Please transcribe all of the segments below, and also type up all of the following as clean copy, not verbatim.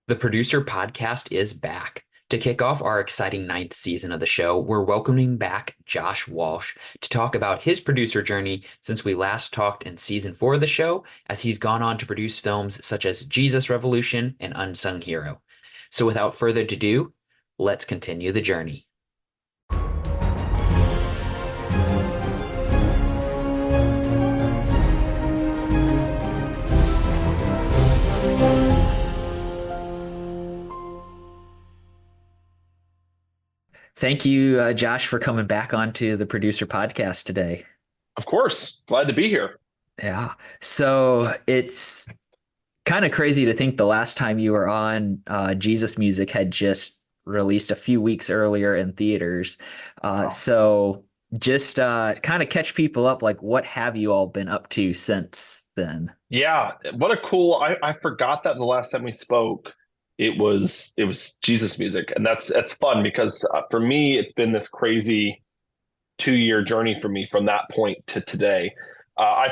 The Producer Podcast is back. To kick off our exciting ninth season of the show, we're welcoming back Josh Walsh to talk about his producer journey since we last talked in season 4 of the show, as he's gone on to produce films such as Jesus Revolution and Unsung Hero. So without further ado, let's continue the journey. Thank you, Josh, for coming back onto the Producer Podcast today. Of course. Glad to be here. Yeah. So it's kind of crazy to think the last time you were on, Jesus Music had just released a few weeks earlier in theaters. Wow. So just kind of catch people up, like what have you all been up to since then? Yeah. What a cool I forgot that the last time we spoke, it was Jesus music. And that's fun because for me, it's been this crazy 2 year journey for me from that point to today. I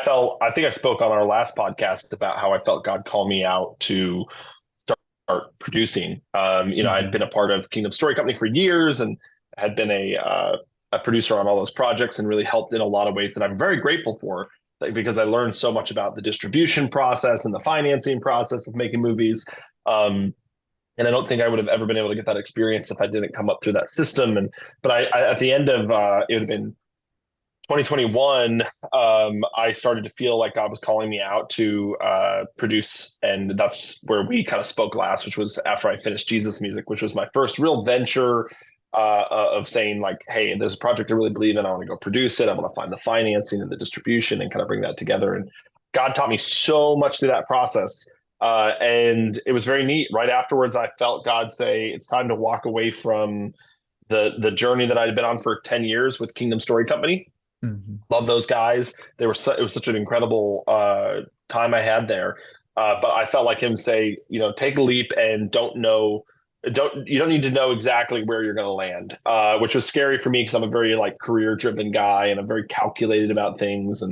think I spoke on our last podcast about how I felt God call me out to start producing. I'd Hmm. been a part of Kingdom Story Company for years and had been a producer on all those projects and really helped in a lot of ways that I'm very grateful for, like, because I learned so much about the distribution process and the financing process of making movies. Um, and I don't think I would have ever been able to get that experience if I didn't come up through that system. But at the end of it would have been 2021, I started to feel like God was calling me out to produce, and that's where we kind of spoke last, which was after I finished Jesus Music, which was my first real venture of saying like, hey, there's a project I really believe in. I want to go produce it. I want to find the financing and the distribution and kind of bring that together. And God taught me so much through that process. And it was very neat. Right afterwards, I felt God say, it's time to walk away from the journey that I'd been on for 10 years with Kingdom Story Company. Hmm. Love those guys. It was such an incredible time I had there. But I felt like him say, take a leap and you don't need to know exactly where you're going to land, which was scary for me because I'm a very like career driven guy and I'm very calculated about things.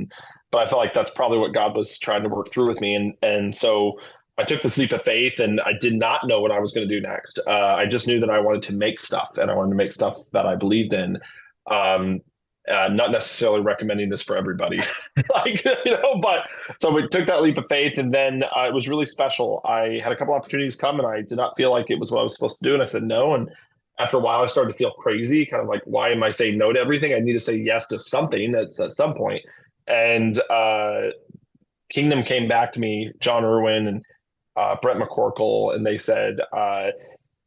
But I felt like that's probably what God was trying to work through with me. And so I took this leap of faith and I did not know what I was going to do next. I just knew that I wanted to make stuff and I wanted to make stuff that I believed in. Um, not necessarily recommending this for everybody, but so we took that leap of faith, and then it was really special. I had a couple opportunities come, and I did not feel like it was what I was supposed to do, and I said no. And after a while, I started to feel crazy, kind of like, why am I saying no to everything? I need to say yes to something that's at some point. And Kingdom came back to me, John Irwin and Brett McCorkle, and they said,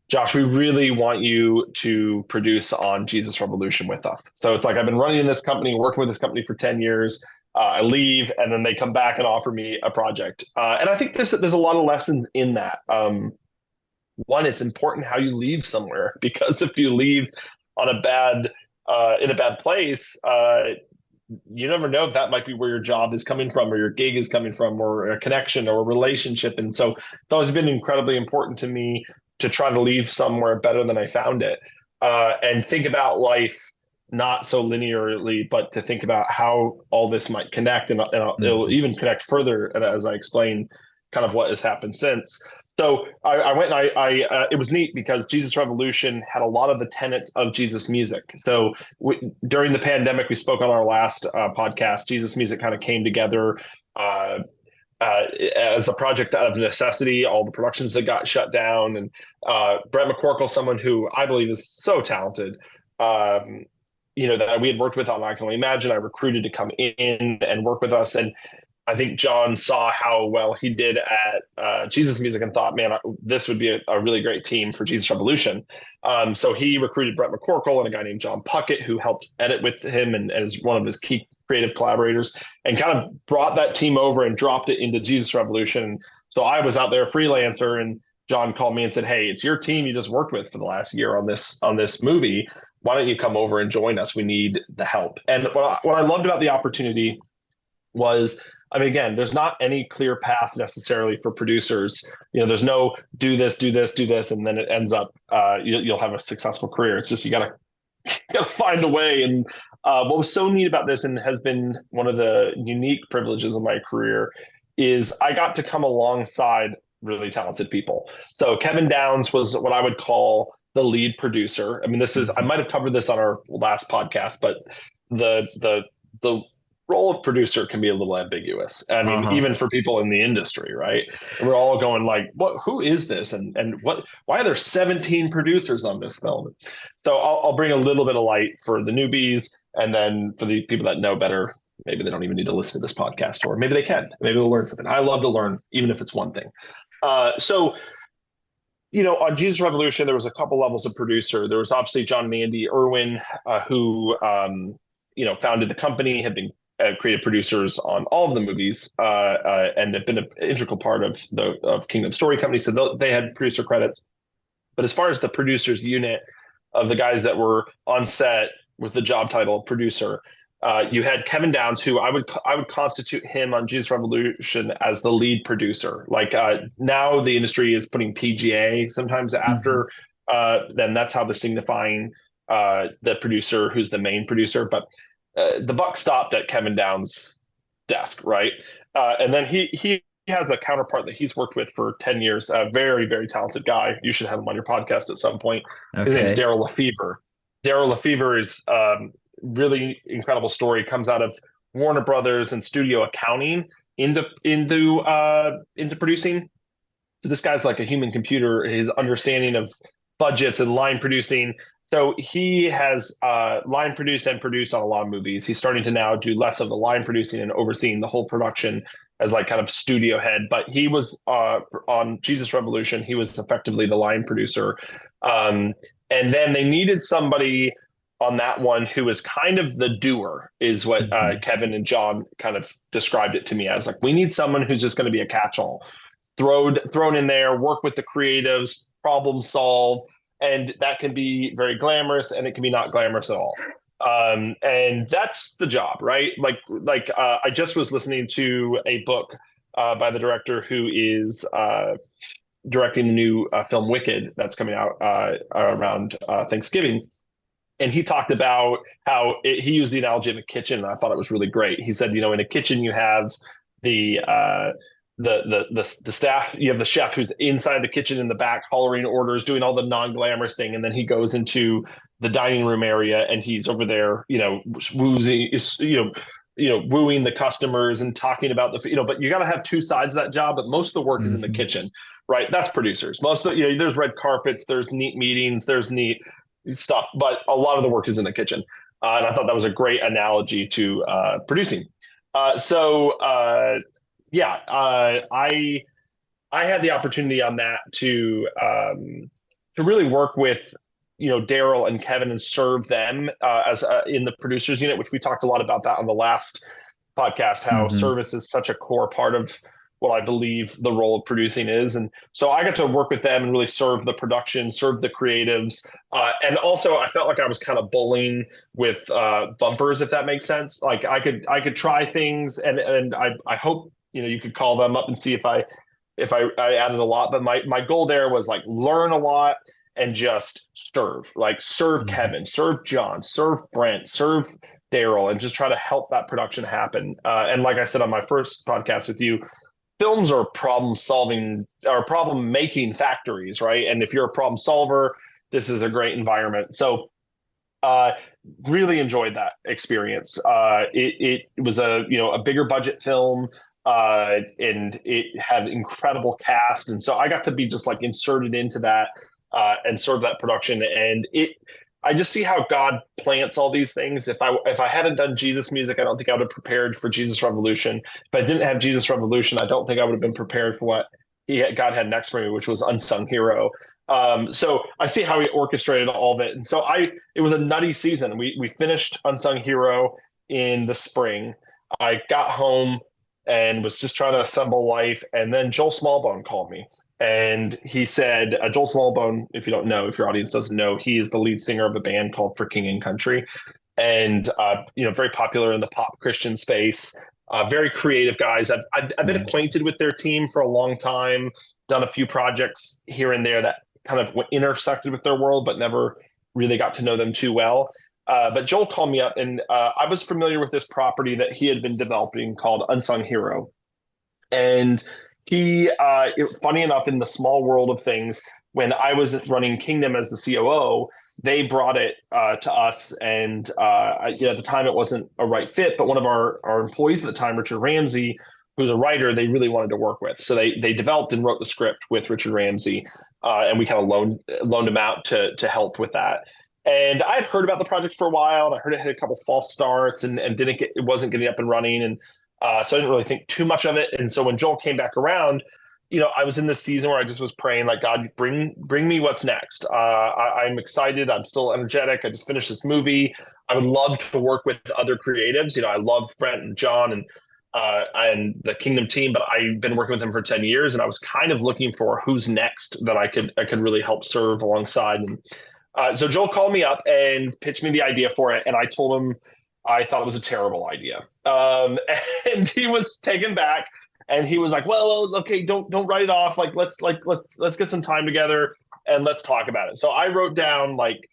Josh, we really want you to produce on Jesus Revolution with us. So it's like I've been running in this company, working with this company for 10 years. I leave, and then they come back and offer me a project. And I think there's a lot of lessons in that. One, it's important how you leave somewhere because if you leave on a bad in a bad place, you never know if that might be where your job is coming from or your gig is coming from or a connection or a relationship. And so it's always been incredibly important to me to try to leave somewhere better than I found it, and think about life not so linearly, but to think about how all this might connect, and it'll Hmm. even connect further as I explain kind of what has happened since. So I went and it was neat because Jesus Revolution had a lot of the tenets of Jesus music. So during the pandemic, we spoke on our last podcast. Jesus music kind of came together uh, as a project out of necessity. All the productions that got shut down, and Brett McCorkle, someone who I believe is so talented. Um, that we had worked with on I Can Only Imagine. I recruited to come in and work with us, and I think John saw how well he did at Jesus Music and thought, man, this would be a really great team for Jesus Revolution. So he recruited Brett McCorkle and a guy named John Puckett, who helped edit with him and is one of his key creative collaborators, and kind of brought that team over and dropped it into Jesus Revolution. So I was out there freelancer, and John called me and said, hey, it's your team you just worked with for the last year on this movie. Why don't you come over and join us? We need the help. And what I loved about the opportunity was, I mean, again, there's not any clear path necessarily for producers. There's no do this, do this, do this, and then it ends up you'll have a successful career. It's just you gotta find a way. And what was so neat about this, and has been one of the unique privileges of my career, is I got to come alongside really talented people. So Kevin Downes was what I would call the lead producer. I mean, this is I Mhm. might have covered this on our last podcast, but the role of producer can be a little ambiguous. I mean, Uh-huh. even for people in the industry, right? And we're all going like, "What? Who is this? And what? Why are there 17 producers on this film?" So I'll bring a little bit of light for the newbies, and then for the people that know better, maybe they don't even need to listen to this podcast, or maybe they can. Maybe they'll learn something. I love to learn, even if it's one thing. So on Jesus Revolution, there was a couple levels of producer. There was obviously John Mandy Irwin, who founded the company, had been creative producers on all of the movies, and have been an integral part of Kingdom Story Company. So they had producer credits. But as far as the producers unit of the guys that were on set with the job title producer, you had Kevin Downes, who I would constitute him on Jesus Revolution as the lead producer. Like now, the industry is putting PGA sometimes Mhm. after. Then that's how they're signifying the producer, who's the main producer. But the buck stopped at Kevin Downes' desk, right? And then he has a counterpart that he's worked with for 10 years, a very, very talented guy. You should have him on your podcast at some point. His name's Okay. Daryl Lefevre. Daryl Lefevre is really incredible story. Comes out of Warner Brothers and studio accounting into producing. So this guy's like a human computer. His understanding of budgets and line producing. So he has line produced and produced on a lot of movies. He's starting to now do less of the line producing and overseeing the whole production as like kind of studio head. But he was on Jesus Revolution. He was effectively the line producer. And then they needed somebody on that one who was kind of the doer, is what Mhm. Kevin and John kind of described it to me as. Like, we need someone who's just going to be a catch-all, thrown in there, work with the creatives, problem solve, and that can be very glamorous, and it can be not glamorous at all. And that's the job, right? Like I just was listening to a book by the director who is directing the new film Wicked that's coming out around Thanksgiving. And he talked about how he used the analogy of a kitchen, and I thought it was really great. He said, in a kitchen you have the the staff, you have the chef who's inside the kitchen in the back hollering orders, doing all the non-glamorous thing, and then he goes into the dining room area and he's over there, woozing, wooing the customers and talking about but you got to have two sides of that job. But most of the work is in the Mhm. kitchen, right? That's producers. Most of there's red carpets, there's neat meetings, there's neat stuff, but a lot of the work is in the kitchen. And I thought that was a great analogy to producing. So yeah, I had the opportunity on that to really work with Daryl and Kevin and serve them as in the producers unit, which we talked a lot about that on the last podcast. How Mhm. service is such a core part of what I believe the role of producing is, and so I got to work with them and really serve the production, serve the creatives, and also I felt like I was kind of bullying with bumpers, if that makes sense. Like I could try things, and I hope you could call them up and see if I added a lot. But my goal there was like learn a lot and just serve Mhm. Kevin, serve John, serve Brent, serve Daryl, and just try to help that production happen. And like I said on my first podcast with you, films are problem solving or problem making factories, right? And if you're a problem solver, this is a great environment. So uh, really enjoyed that experience. It was a bigger budget film, and it had incredible cast, and so I got to be just like inserted into that and serve that production. And I just see how God plants all these things. If I hadn't done Jesus music, I don't think I would have prepared for Jesus Revolution. If I didn't have Jesus Revolution, I don't think I would have been prepared for what God had next for me, which was Unsung Hero. So I see how he orchestrated all of it. And so it was a nutty season. We finished Unsung Hero in the spring. I got home and was just trying to assemble life. And then Joel Smallbone called me. And he said, Joel Smallbone, if you don't know, if your audience doesn't know, he is the lead singer of a band called For King and Country. And, very popular in the pop Christian space. Very creative guys. I've been Okay. acquainted with their team for a long time, done a few projects here and there that kind of intersected with their world, but never really got to know them too well. But Joel called me up, and I was familiar with this property that he had been developing called Unsung Hero. And Funny enough, in the small world of things, when I was running Kingdom as the COO, they brought it to us, and at the time it wasn't a right fit. But one of our employees at the time, Richard Ramsey, who's a writer, they really wanted to work with. So they developed and wrote the script with Richard Ramsey, and we kind of loaned him out to help with that. And I had heard about the project for a while, and I heard it had a couple false starts and it wasn't getting up and running, and so I didn't really think too much of it. And so when Joel came back around, I was in this season where I just was praying, like, God, bring me what's next. I'm excited. I'm still energetic. I just finished this movie. I would love to work with other creatives. I love Brent and John and the Kingdom team, but I've been working with them for 10 years, and I was kind of looking for who's next that I could really help serve alongside. And so Joel called me up and pitched me the idea for it, and I told him I thought it was a terrible idea. And he was taken back, and he was like, "Well, okay, don't write it off. Like, let's get some time together and let's talk about it." So I wrote down like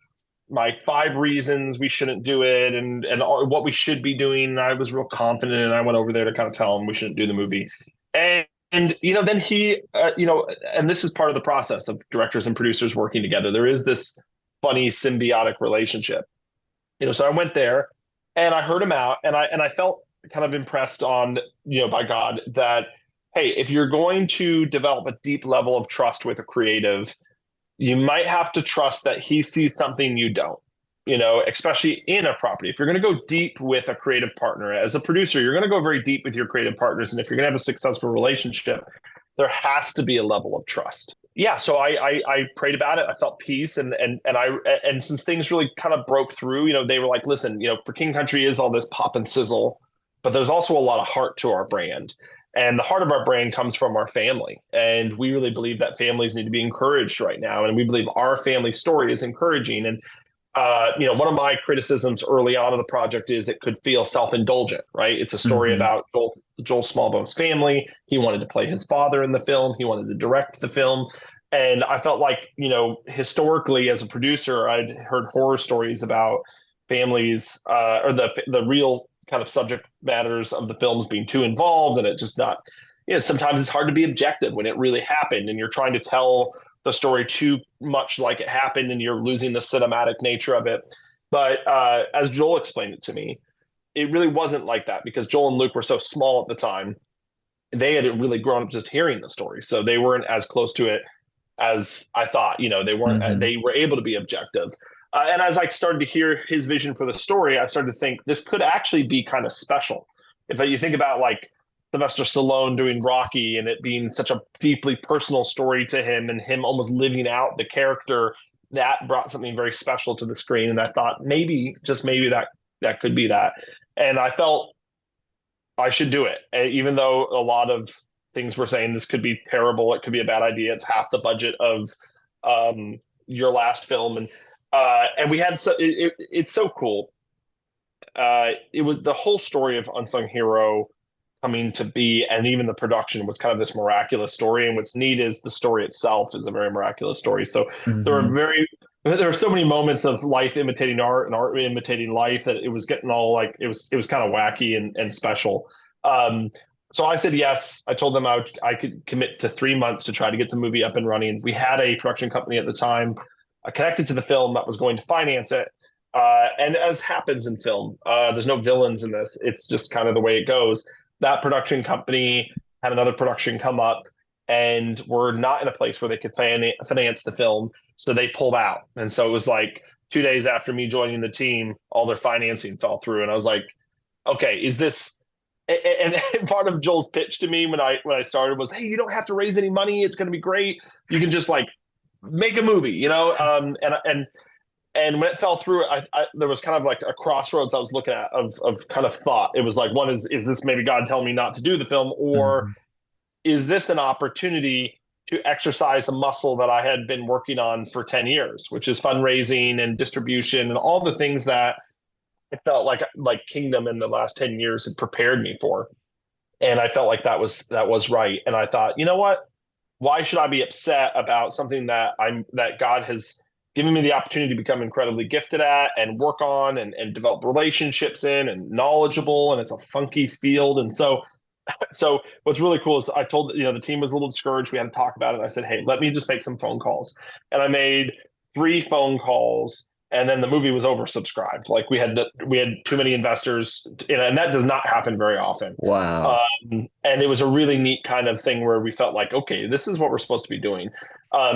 my 5 reasons we shouldn't do it and what we should be doing. And I was real confident, and I went over there to kind of tell him we shouldn't do the movie. And then he, and this is part of the process of directors and producers working together. There is this funny symbiotic relationship. So I went there and I heard him out, and I felt kind of impressed on, by God, that, hey, if you're going to develop a deep level of trust with a creative, you might have to trust that he sees something you don't, especially in a property. If you're going to go deep with a creative partner, as a producer, you're going to go very deep with your creative partners. And if you're going to have a successful relationship, there has to be a level of trust. Yeah, so I prayed about it. I felt peace, and since things really kind of broke through, they were like, listen, for King Country is all this pop and sizzle, but there's also a lot of heart to our brand. And the heart of our brand comes from our family. And we really believe that families need to be encouraged right now. And we believe our family story is encouraging. And one of my criticisms early on of the project is it could feel self-indulgent, right? It's a story about Joel Smallbone's family. He wanted to play his father in the film. He wanted to direct the film. And I felt like, historically as a producer, I'd heard horror stories about families or the real kind of subject matters of the films being too involved, and it just not, sometimes it's hard to be objective when it really happened and you're trying to tell the story too much like it happened and you're losing the cinematic nature of it. But as Joel explained it to me, it really wasn't like that, because Joel and Luke were so small at the time. They had really grown up just hearing the story, so they weren't as close to it as I thought. They weren't. They were able to be objective. And as I started to hear his vision for the story, I started to think this could actually be kind of special. If you think about like Sylvester Stallone doing Rocky and it being such a deeply personal story to him and him almost living out the character, that brought something very special to the screen. And I thought maybe, just maybe, that could be that. And I felt I should do it, even though a lot of things were saying this could be terrible. It could be a bad idea. It's half the budget of your last film. And we had it's so cool. It was the whole story of Unsung Hero coming to be, and even the production was kind of this miraculous story. And what's neat is the story itself is a very miraculous story. So there were so many moments of life imitating art and art imitating life that it was getting all like it was kind of wacky and special. So I said yes. I told them I could commit to 3 months to try to get the movie up and running. We had a production company at the time connected to the film that was going to finance it. And as happens in film, there's no villains in this. It's just kind of the way it goes. That production company had another production come up, and we're not in a place where they could finance the film. So they pulled out. And so it was like 2 days after me joining the team, all their financing fell through. And I was like, okay, is this, and part of Joel's pitch to me when I started was, hey, you don't have to raise any money. It's going to be great. You can just like make a movie, and when it fell through, there was kind of like a crossroads I was looking at of kind of thought. It was like, one is this maybe God telling me not to do the film, or is this an opportunity to exercise a muscle that I had been working on for 10 years, which is fundraising and distribution and all the things that I felt like Kingdom in the last 10 years had prepared me for. And I felt like that was right. And I thought, you know what? Why should I be upset about something that God has given me the opportunity to become incredibly gifted at and work on and develop relationships in and knowledgeable, and it's a funky field. And so So what's really cool is I told, the team was a little discouraged. We had to talk about it. I said, hey, let me just make some phone calls. And I made 3 phone calls, and then the movie was oversubscribed. Like we had too many investors, and that does not happen very often. Wow. And it was a really neat kind of thing where we felt like, okay, this is what we're supposed to be doing.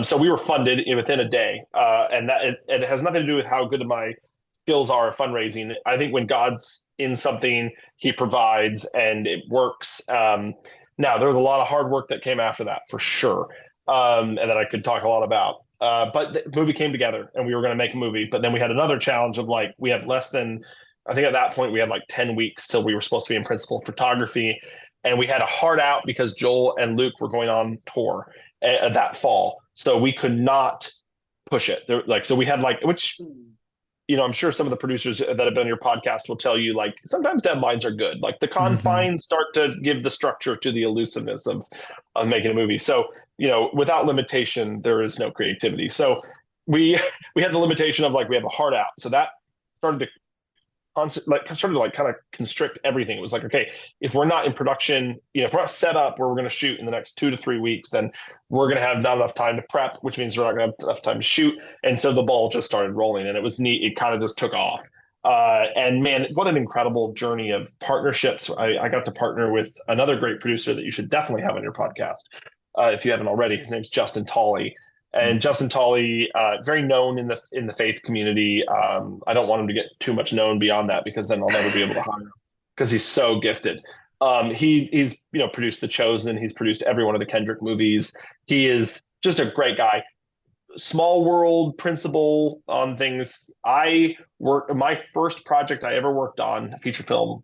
So we were funded within a day, and it has nothing to do with how good my skills are at fundraising. I think when God's in something, He provides, and it works. Now there was a lot of hard work that came after that for sure, and that I could talk a lot about. But the movie came together, and we were going to make a movie. But then we had another challenge of like we have less than, I think at that point we had like 10 weeks till we were supposed to be in principal photography, and we had a hard out because Joel and Luke were going on tour that fall, so we could not push it. So we had like, which, I'm sure some of the producers that have been on your podcast will tell you, like, sometimes deadlines are good. Like the Hmm. confines start to give the structure to the elusiveness of making a movie. So, without limitation, there is no creativity. So we we had the limitation of like we have a hard out. So that started to started to like kind of constrict everything. It was like, okay, if we're not in production, if we're not set up where we're going to shoot in the next 2 to 3 weeks, then we're going to have not enough time to prep, which means we're not going to have enough time to shoot. And so the ball just started rolling, and it was neat. It kind of just took off. And man, what an incredible journey of partnerships. I got to partner with another great producer that you should definitely have on your podcast, if you haven't already. His name's Justin Tolley. And Justin Tolley, very known in the faith community. I don't want him to get too much known beyond that, because then I'll never be able to hire him, because he's so gifted. He's produced The Chosen. He's produced every one of the Kendrick movies. He is just a great guy. Small world principle on things. My first project I ever worked on, a feature film,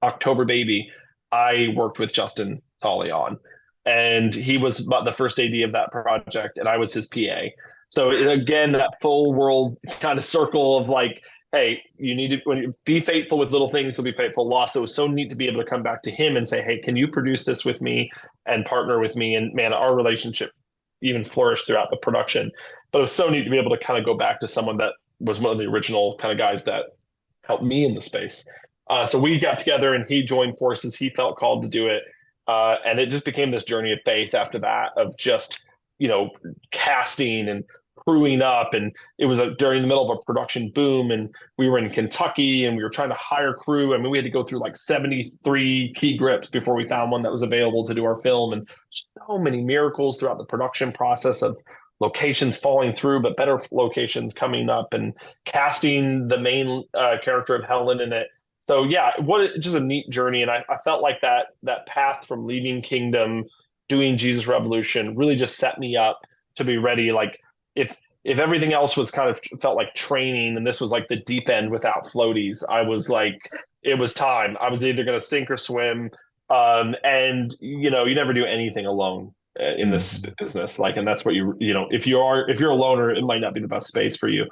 October Baby, I worked with Justin Tolley on, and he was about the first AD of that project, and I was his PA. So again, that full world kind of circle of like, hey, you need to, when you be faithful with little things, you'll be faithful lost. It was so neat to be able to come back to him and say, hey, can you produce this with me and partner with me? And man, our relationship even flourished throughout the production. But it was so neat to be able to kind of go back to someone that was one of the original kind of guys that helped me in the space. So we got together, and he joined forces. He felt called to do it. And it just became this journey of faith after that, of just, casting and crewing up. And it was during the middle of a production boom, and we were in Kentucky, and we were trying to hire crew. I mean, we had to go through like 73 key grips before we found one that was available to do our film, and so many miracles throughout the production process of locations falling through, but better locations coming up, and casting the main character of Helen in it. So yeah, just a neat journey. And I felt like that path from leaving Kingdom, doing Jesus Revolution, really just set me up to be ready. Like if everything else was kind of felt like training, and this was like the deep end without floaties, I was like, it was time. I was either going to sink or swim. And you never do anything alone in this Hmm. business. Like, and that's what if you're a loner, it might not be the best space for you.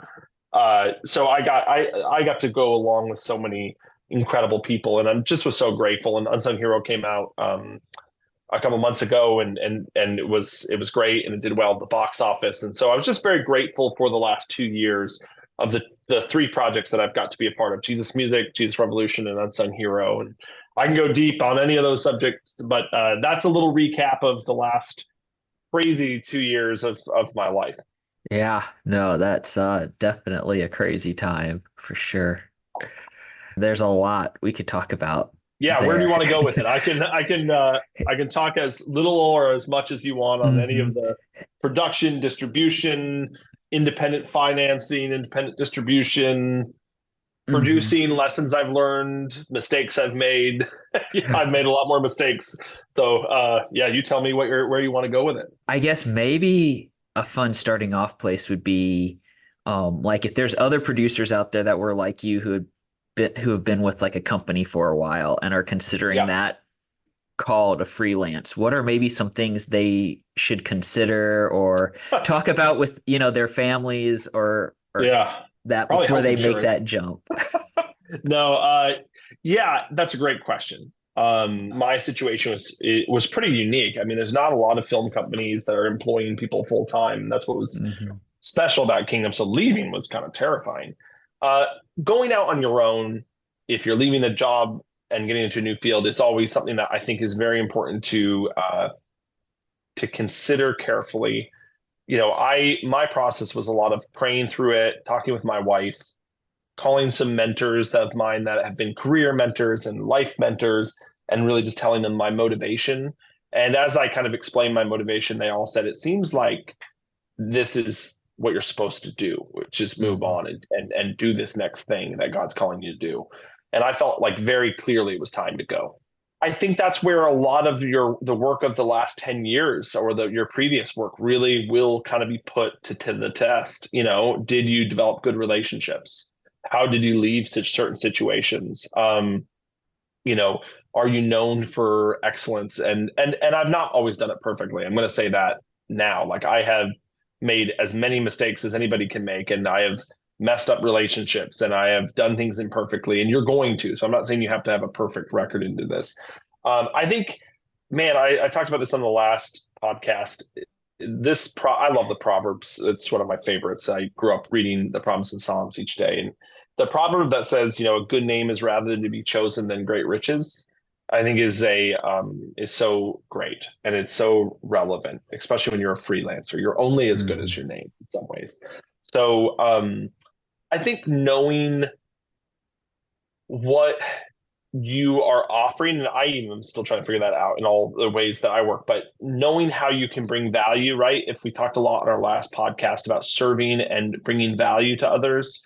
So I got to go along with so many incredible people, and I just was so grateful. And Unsung Hero came out a couple months ago, and it was great, and it did well at the box office. And so I was just very grateful for the last 2 years of the 3 projects that I've got to be a part of: Jesus Music, Jesus Revolution, and Unsung Hero. And I can go deep on any of those subjects, but that's a little recap of the last crazy 2 years of my life. Yeah, no, that's definitely a crazy time for sure. There's a lot we could talk about Yeah, where do you there. want to go with it? I can talk as little or as much as you want on any Hmm. of the production, distribution, independent financing, independent distribution, Hmm. producing, lessons I've learned, mistakes I've made. I've made a lot more mistakes. So yeah, you tell me where you want to go with it. I guess maybe a fun starting off place would be like if there's other producers out there that were like you who have been with like a company for a while and are considering Yeah. that call to freelance, what are maybe some things they should consider or talk about with, their families or Yeah. that Probably before health they make insurance. that jump? No, yeah, that's a great question. My situation was pretty unique. I mean, there's not a lot of film companies that are employing people full time. That's what was Hmm. special about Kingdom. So leaving was kind of terrifying. Uh, Going out on your own, if you're leaving a job and getting into a new field is always something that I think is very important to consider carefully. My process was a lot of praying through it, talking with my wife, calling some mentors of mine that have been career mentors and life mentors, and really just telling them my motivation. And as I kind of explained my motivation, they all said, it seems like this is what you're supposed to do, which is move Mhm. on and do this next thing that God's calling you to do. And I felt like very clearly it was time to go. I think that's where a lot of the work of the last 10 years or your previous work really will kind of be put to the test. Did you develop good relationships? How did you leave such certain situations? You know, are you known for excellence? And I've not always done it perfectly. I'm going to say that now. Like, I have made as many mistakes as anybody can make, and I have messed up relationships, and I have done things imperfectly, and you're going to. So I'm not saying you have to have a perfect record into this. I think, man, I talked about this on the last podcast. I love the Proverbs. It's one of my favorites. I grew up reading the Proverbs and Psalms each day, and the proverb that says, a good name is rather to be chosen than great riches, I think is so great, and it's so relevant, especially when you're a freelancer. You're only as good as Mhm. your name in some ways. So I think knowing what you are offering, and I even am still trying to figure that out in all the ways that I work, but knowing how you can bring value, right? If we talked a lot on our last podcast about serving and bringing value to others,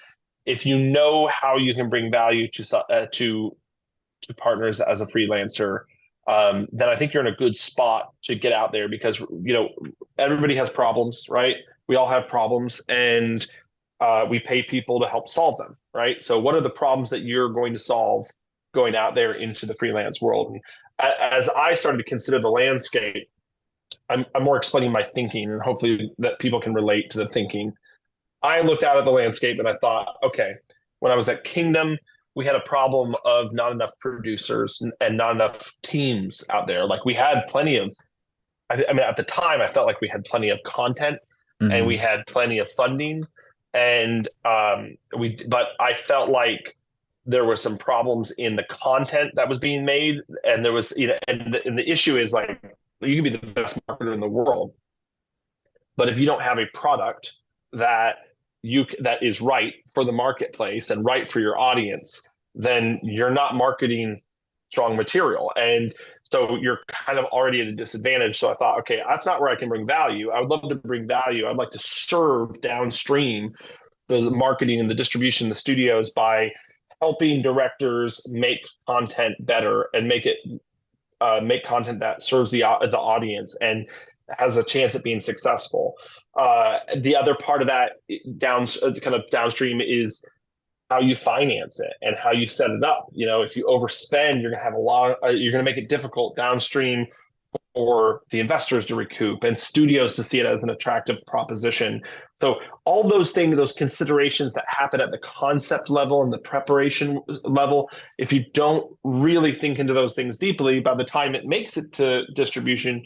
if you know how you can bring value to partners as a freelancer, then I think you're in a good spot to get out there, because everybody has problems, right? We all have problems, and we pay people to help solve them, right? So what are the problems that you're going to solve going out there into the freelance world? And as I started to consider the landscape, I'm more explaining my thinking, and hopefully that people can relate to the thinking. I looked out at the landscape and I thought, okay, when I was at Kingdom, we had a problem of not enough producers and not enough teams out there. Like, we had plenty of, I mean, at the time, I felt like we had plenty of content and we Mhm. had plenty of funding, and but I felt like there were some problems in the content that was being made, and there was, and the issue is, like, you can be the best marketer in the world, but if you don't have a product that that is right for the marketplace and right for your audience, then you're not marketing strong material. And so you're kind of already at a disadvantage. So I thought, okay, that's not where I can bring value. I would love to bring value. I'd like to serve downstream the marketing and the distribution, the studios, by helping directors make content better and make content that serves the audience and has a chance at being successful. The other part of that kind of downstream is how you finance it and how you set it up. If you overspend, you're gonna have you're gonna make it difficult downstream for the investors to recoup and studios to see it as an attractive proposition. So all those things, those considerations that happen at the concept level and the preparation level, if you don't really think into those things deeply, by the time it makes it to distribution,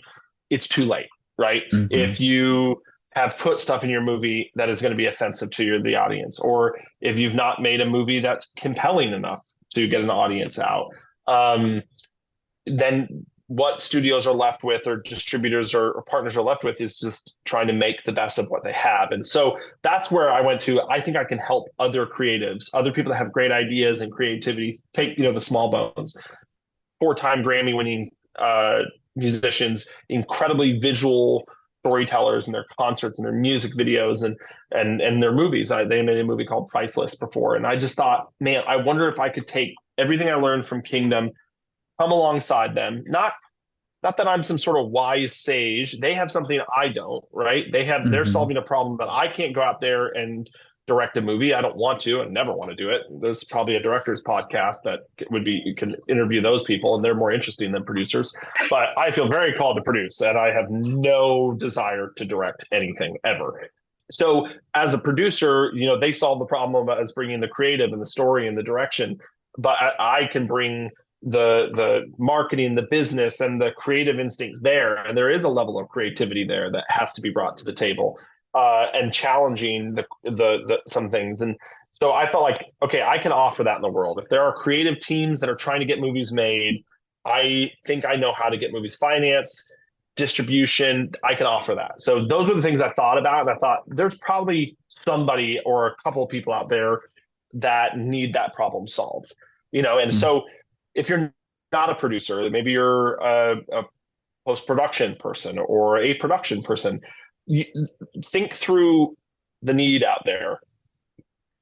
it's too late, right? If Mhm. you have put stuff in your movie that is going to be offensive to the audience, or if you've not made a movie that's compelling enough to get an audience out, then what studios are left with, or distributors or partners are left with, is just trying to make the best of what they have. And so that's where I went to. I think I can help other creatives, other people that have great ideas and creativity. Take, the small bones, 4-time Grammy winning musicians, incredibly visual storytellers in their concerts and their music videos and their movies. They made a movie called Priceless before. And I just thought, man, I wonder if I could take everything I learned from Kingdom, come alongside them. Not that I'm some sort of wise sage. They have something I don't, right? They're Mhm. solving a problem that I can't go out there and direct a movie. I don't want to and never want to do it. There's probably a director's podcast that would be, you can interview those people, and they're more interesting than producers. But I feel very called to produce, and I have no desire to direct anything ever. So as a producer, they solve the problem as bringing the creative and the story and the direction, but I can bring the marketing, the business, and the creative instincts there. And there is a level of creativity there that has to be brought to the table, and challenging the some things. And So I felt like, okay, I can offer that in the world. If there are creative teams that are trying to get movies made, I think I know how to get movies financed, distribution. I can offer that. So those were the things I thought about. And I thought there's probably somebody or a couple of people out there that need that problem solved, And Mm. so if you're not a producer, maybe you're a post-production person or a production person, you think through the need out there,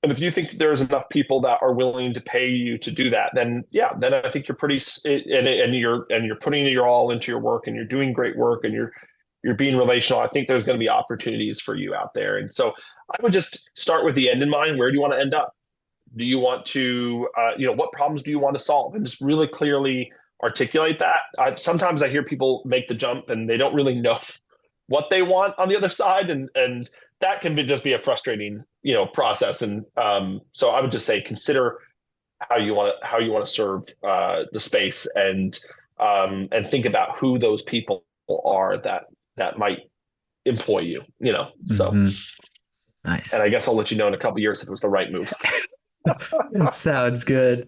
and if you think there's enough people that are willing to pay you to do that, then yeah, then I think you're pretty, and you're putting your all into your work, and you're doing great work, and you're being relational. I think there's going to be opportunities for you out there. And so I would just start with the end in mind. Where do you want to end up? Do you want to, what problems do you want to solve? And just really clearly articulate that. Sometimes I hear people make the jump and they don't really know what they want on the other side, and that can just be a frustrating process. And so I would just say consider how you want to serve the space, and think about who those people are that might employ you. So, Hmm. and I Nice. guess I'll let you know in a couple of years if it was the right move. Sounds good.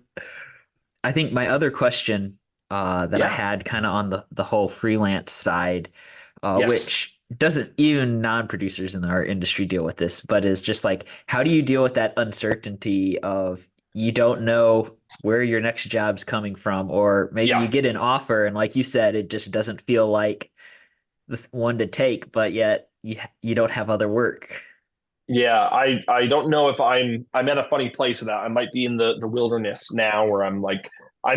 I think my other question that I Yeah. had kind of on the whole freelance side, Yes. which doesn't even non-producers in our industry deal with this, but is just like, how do you deal with that uncertainty of you don't know where your next job's coming from, or maybe you Yeah. get an offer and like you said, it just doesn't feel like the one to take, but yet you don't have other work. Yeah, I don't know if I'm at a funny place with that. I might be in the wilderness now where I'm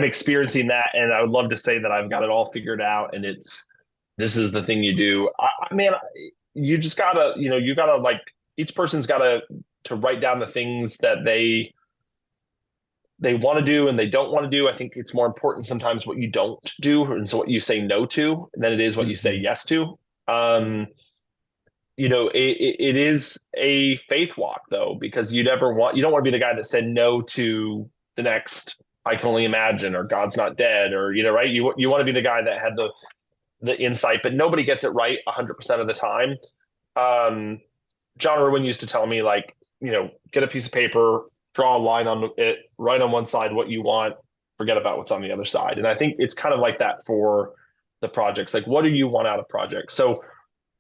experiencing that, and I would love to say that I've got it all figured out and it's this is the thing you do. Man, you just gotta, you gotta like each person's gotta to write down the things that they want to do and they don't want to do. I think it's more important sometimes what you don't do, and so what you say no to than it is what you say Hmm. yes to. Um, it is a faith walk though, because you don't want to be the guy that said no to the next I Can Only Imagine or God's Not Dead, or right. You want to be the guy that had the insight, but nobody gets it right 100% of the time. Um, John Irwin used to tell me, like, get a piece of paper, draw a line on it, write on one side what you want, forget about what's on the other side. And I think it's kind of like that for the projects. Like, what do you want out of projects? So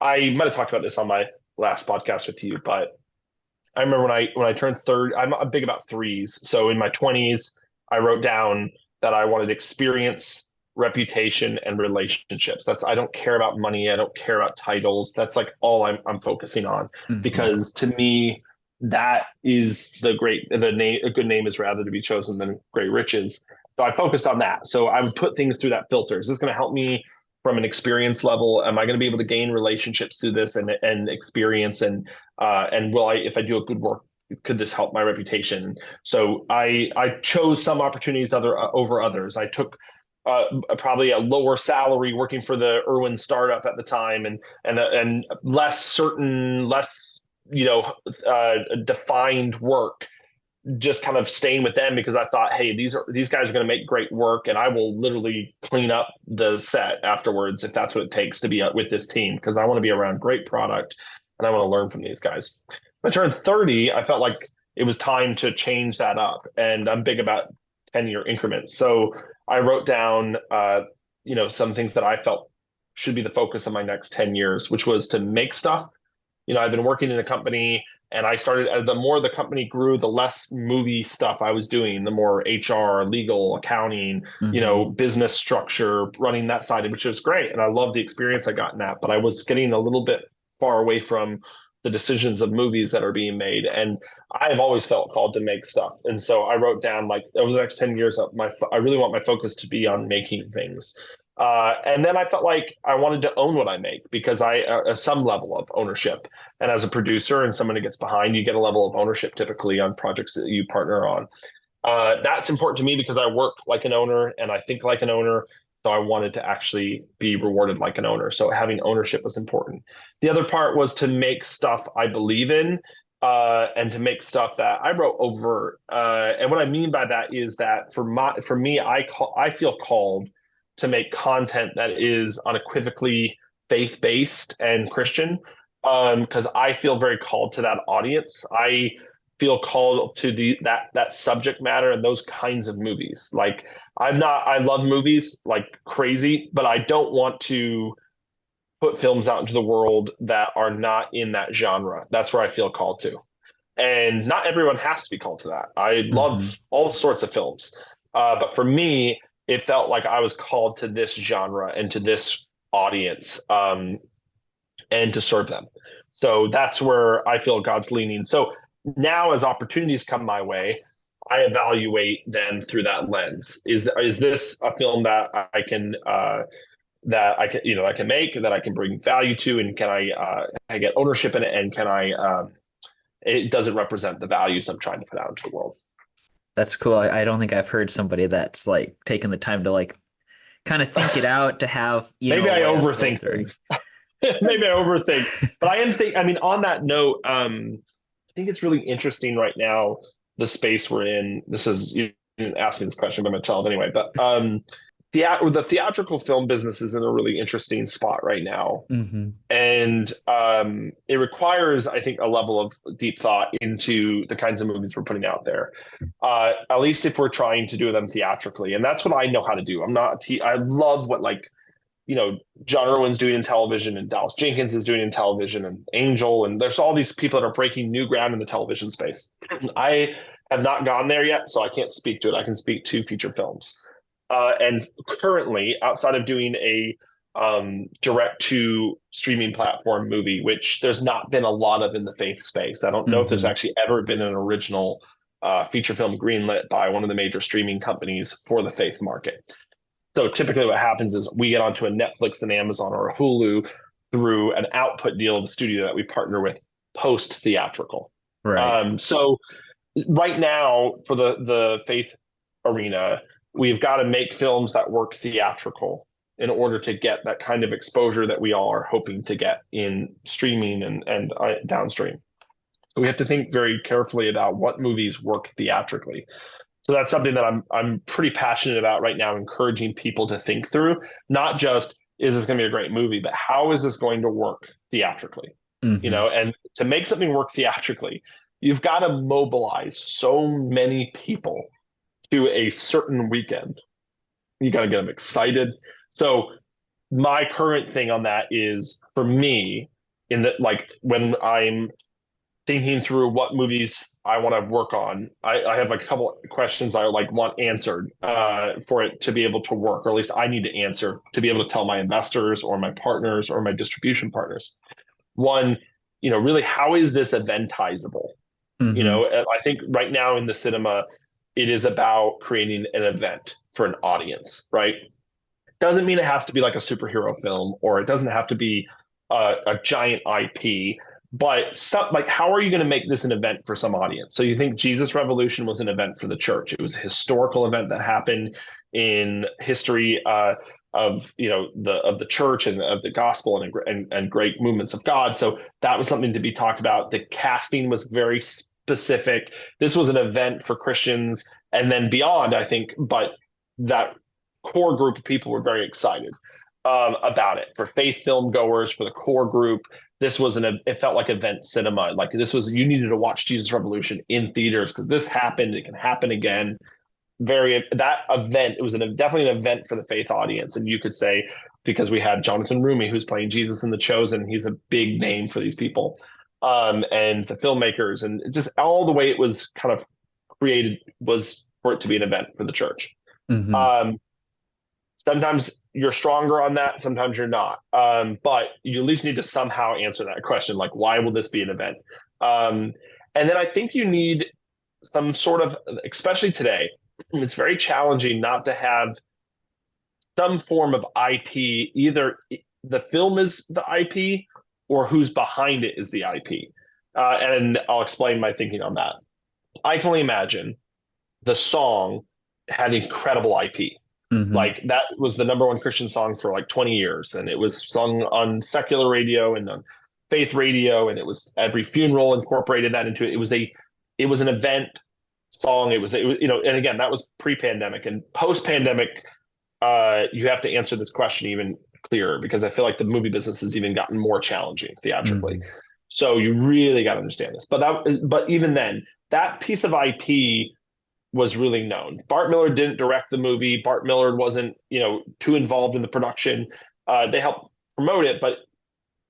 I might have talked about this on my last podcast with you, but I remember when I turned 30, I'm big about threes. So in my 20s, I wrote down that I wanted experience, reputation, and relationships. I don't care about money. I don't care about titles. That's like all I'm focusing on, Hmm. because to me, that is the name. A good name is rather to be chosen than great riches. So I focused on that. So I would put things through that filter. Is this going to help me from an experience level? Am I going to be able to gain relationships through this and experience, and will I, if I do a good work, could this help my reputation? So I chose some opportunities over others. I took probably a lower salary working for the Irwin startup at the time, and less certain, less defined work, just kind of staying with them because I thought, hey, these guys are going to make great work, and I will literally clean up the set afterwards if that's what it takes to be with this team, because I want to be around great product and I want to learn from these guys. When I turned 30, I felt like it was time to change that up, and I'm big about 10-year increments. So I wrote down, some things that I felt should be the focus of my next 10 years, which was to make stuff. I've been working in a company, and I started, the more the company grew, the less movie stuff I was doing, the more HR, legal, accounting, Hmm. business structure, running that side, which was great. And I loved the experience I got in that, but I was getting a little bit far away from the decisions of movies that are being made. And I have always felt called to make stuff. And so I wrote down, like, over the next 10 years, I really want my focus to be on making things. And then I felt like I wanted to own what I make, because I some level of ownership. And as a producer and someone who gets behind, you get a level of ownership typically on projects that you partner on. That's important to me because I work like an owner and I think like an owner. So I wanted to actually be rewarded like an owner. So having ownership was important. The other part was to make stuff I believe in, and to make stuff that I wrote over. And what I mean by that is that for me, I feel called to make content that is unequivocally faith based and Christian, because I feel very called to that audience. I feel called to that subject matter and those kinds of movies. Like I love movies like crazy, but I don't want to put films out into the world that are not in that genre. That's where I feel called to. And not everyone has to be called to that. I Hmm. love all sorts of films. But for me, it felt like I was called to this genre and to this audience, and to serve them. So that's where I feel God's leaning. So now, as opportunities come my way, I evaluate them through that lens. Is this a film that I can I can make, that I can bring value to, and can I get ownership in it, and can I it doesn't represent the values I'm trying to put out into the world. That's cool. I don't think I've heard somebody that's like taken the time to like kind of think it out to have, Maybe a I way of overthink filtering. things. Maybe I overthink, but I am think. I mean, on that note, I think it's really interesting right now the space we're in. This is you didn't ask me this question, but I'm gonna tell it anyway. But the theatrical film business is in a really interesting spot right now, Hmm. and it requires, I think, a level of deep thought into the kinds of movies we're putting out there. At least if we're trying to do them theatrically, and that's what I know how to do. I love what John Irwin's doing in television, and Dallas Jenkins is doing in television, and Angel, and there's all these people that are breaking new ground in the television space. I have not gone there yet, so I can't speak to it. I can speak to feature films. And currently, outside of doing a direct to streaming platform movie, which there's not been a lot of in the faith space. I don't know if there's Hmm. actually ever been an original feature film greenlit by one of the major streaming companies for the faith market. So typically what happens is we get onto a Netflix and Amazon or a Hulu through an output deal of a studio that we partner with post theatrical. Right. So right now for the faith arena, we've got to make films that work theatrical in order to get that kind of exposure that we all are hoping to get in streaming and downstream. So we have to think very carefully about what movies work theatrically. So that's something that I'm pretty passionate about right now, encouraging people to think through, not just is this going to be a great movie, but how is this going to work theatrically? Hmm. And to make something work theatrically, you've got to mobilize so many people to a certain weekend. You got to get them excited. So my current thing on that is for me, in that, like, when I'm thinking through what movies I want to work on, I have like a couple of questions I like want answered for it to be able to work, or at least I need to answer to be able to tell my investors or my partners or my distribution partners. One, really, how is this eventizable? Hmm. I think right now in the cinema, it is about creating an event for an audience, right? Doesn't mean it has to be like a superhero film, or it doesn't have to be a giant IP, but stuff like, how are you going to make this an event for some audience? So you think Jesus Revolution was an event for the church? It was a historical event that happened in history of the church and of the gospel and great movements of God. So that was something to be talked about. The casting was very specific. This was an event for Christians and then beyond, I think, but that core group of people were very excited about it. For faith film goers, for the core group, it felt like event cinema. Like you needed to watch Jesus Revolution in theaters because this happened. It can happen again. That event, it was definitely an event for the faith audience. And you could say, because we had Jonathan Rumi, who's playing Jesus in The Chosen, he's a big name for these people. And the filmmakers, and just all the way it was kind of created was for it to be an event for the church. Hmm. Um, Sometimes you're stronger on that, sometimes you're not. But you at least need to somehow answer that question, like, why will this be an event? Um, and then I think you need some sort of, especially today, it's very challenging not to have some form of IP. Either the film is the IP or who's behind it is the IP. And I'll explain my thinking on that. I can only imagine the song had incredible IP. Hmm. Like that was the number one Christian song for like 20 years, and it was sung on secular radio and on faith radio, and it was every funeral incorporated that into it. It was an event song. And again, that was pre-pandemic and post-pandemic. You have to answer this question even clearer because I feel like the movie business has even gotten more challenging theatrically. Hmm. So you really got to understand this. But even then, that piece of IP was really known. Bart Miller didn't direct the movie. Bart Miller wasn't, too involved in the production. They helped promote it, but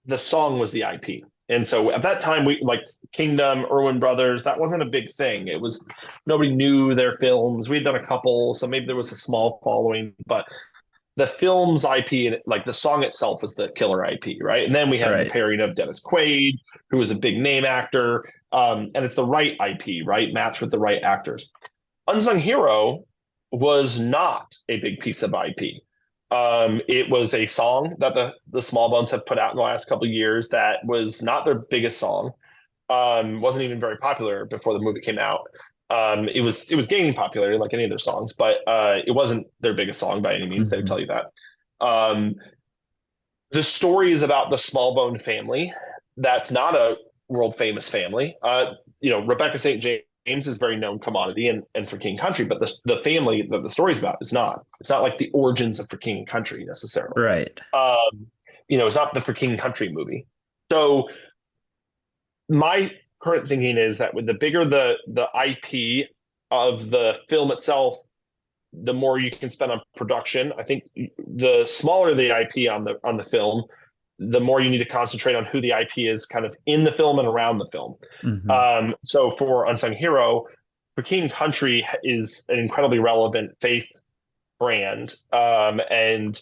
the song was the IP. And so at that time, we like Kingdom, Irwin Brothers, that wasn't a big thing. It was nobody knew their films. We'd done a couple, so maybe there was a small following, but the film's IP and like the song itself was the killer IP, right? And then we had the Right. pairing of Dennis Quaid, who was a big name actor, and it's the right IP, right? Matched with the right actors. Unsung Hero was not a big piece of IP. It was a song that the Small Bones have put out in the last couple of years that was not their biggest song. Wasn't even very popular before the movie came out. It was gaining popularity like any of their songs, but it wasn't their biggest song by any means. They would Mhm. tell you that. Um, the story is about the Small Bone family. That's not a world famous family. Rebecca St. James is a very known commodity and For King and Country, but the family that the story's about is not. It's not like the origins of For King and Country necessarily. Right. It's not the For King and Country movie. So my current thinking is that with the bigger the IP of the film itself, the more you can spend on production. I think the smaller the IP on the film, the more you need to concentrate on who the IP is kind of in the film and around the film. Mhm. So for Unsung Hero, For King and Country is an incredibly relevant faith brand, and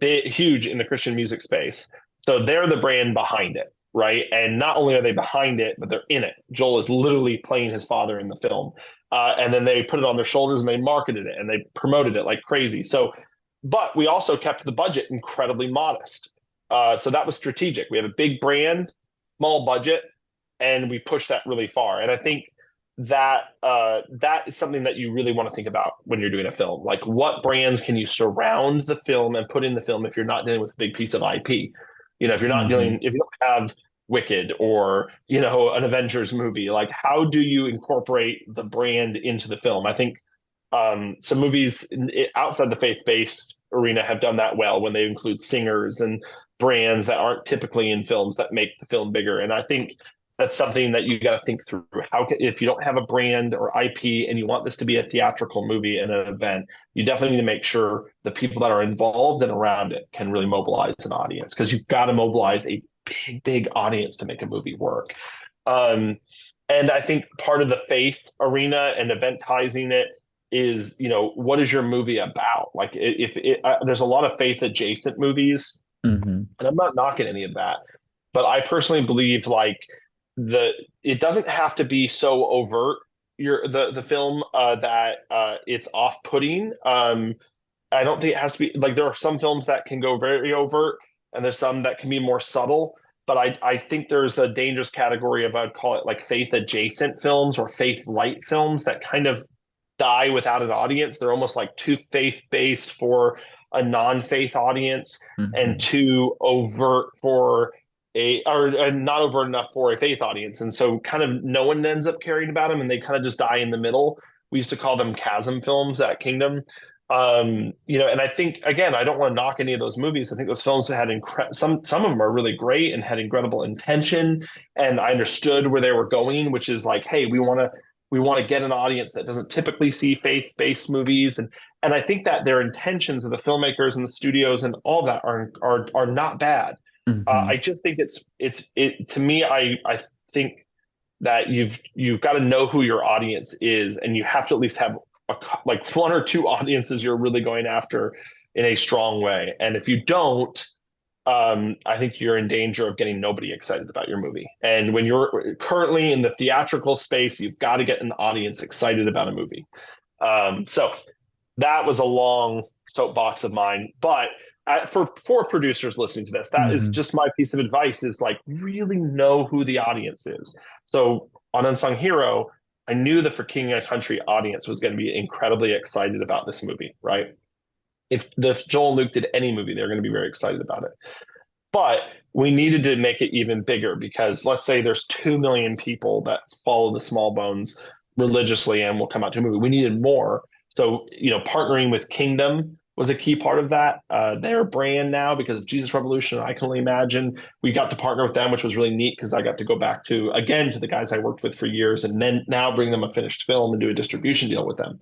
huge in the Christian music space. So they're the brand behind it, right? And not only are they behind it, but they're in it. Joel is literally playing his father in the film, and then they put it on their shoulders and they marketed it and they promoted it like crazy. So, but we also kept the budget incredibly modest. So that was strategic. We have a big brand, small budget, and we pushed that really far. And I think that is something that you really want to think about when you're doing a film. Like, what brands can you surround the film and put in the film if you're not dealing with a big piece of IP? Mhm. If you don't have Wicked or an Avengers movie, like how do you incorporate the brand into the film? I think some movies outside the faith-based arena have done that well when they include singers and brands that aren't typically in films that make the film bigger. And I think that's something that you got to think through. If you don't have a brand or IP and you want this to be a theatrical movie and an event, you definitely need to make sure the people that are involved and around it can really mobilize an audience, because you've got to mobilize a big audience to make a movie work. Um, and I think part of the faith arena and eventizing it is, what is your movie about? Like, if there's a lot of faith adjacent movies, Mhm. and I'm not knocking any of that, but I personally believe like it doesn't have to be so overt, the film, that it's off putting. I don't think it has to be like, there are some films that can go very overt and there's some that can be more subtle. But I think there's a dangerous category of, I'd call it like faith adjacent films or faith light films that kind of die without an audience. They're almost like too faith based for a non-faith audience and Mhm. too overt for or not overt enough for a faith audience. And so kind of no one ends up caring about them and they kind of just die in the middle. We used to call them chasm films at Kingdom. And I think, again, I don't want to knock any of those movies. I think those films had some of them are really great and had incredible intention, and I understood where they were going, which is like, hey, we want to get an audience that doesn't typically see faith-based movies, and I think that their intentions of the filmmakers and the studios and all that are not bad. I Mhm. just think it to me. I think that you've got to know who your audience is, and you have to at least have like one or two audiences you're really going after in a strong way. And if you don't, I think you're in danger of getting nobody excited about your movie. And when you're currently in the theatrical space, you've got to get an audience excited about a movie. So that was a long soapbox of mine, but for producers listening to this, that is Mhm. just my piece of advice: is like, really know who the audience is. So on Unsung Hero, I knew the For King and Country audience was going to be incredibly excited about this movie, right? If Joel and Luke did any movie, they're going to be very excited about it. But we needed to make it even bigger, because let's say there's 2 million people that follow the Small Bones religiously and will come out to a movie. We needed more. So, partnering with Kingdom was a key part of that. Their brand now, because of Jesus Revolution, I can only imagine we got to partner with them, which was really neat because I got to go back to again to the guys I worked with for years, and then now bring them a finished film and do a distribution deal with them.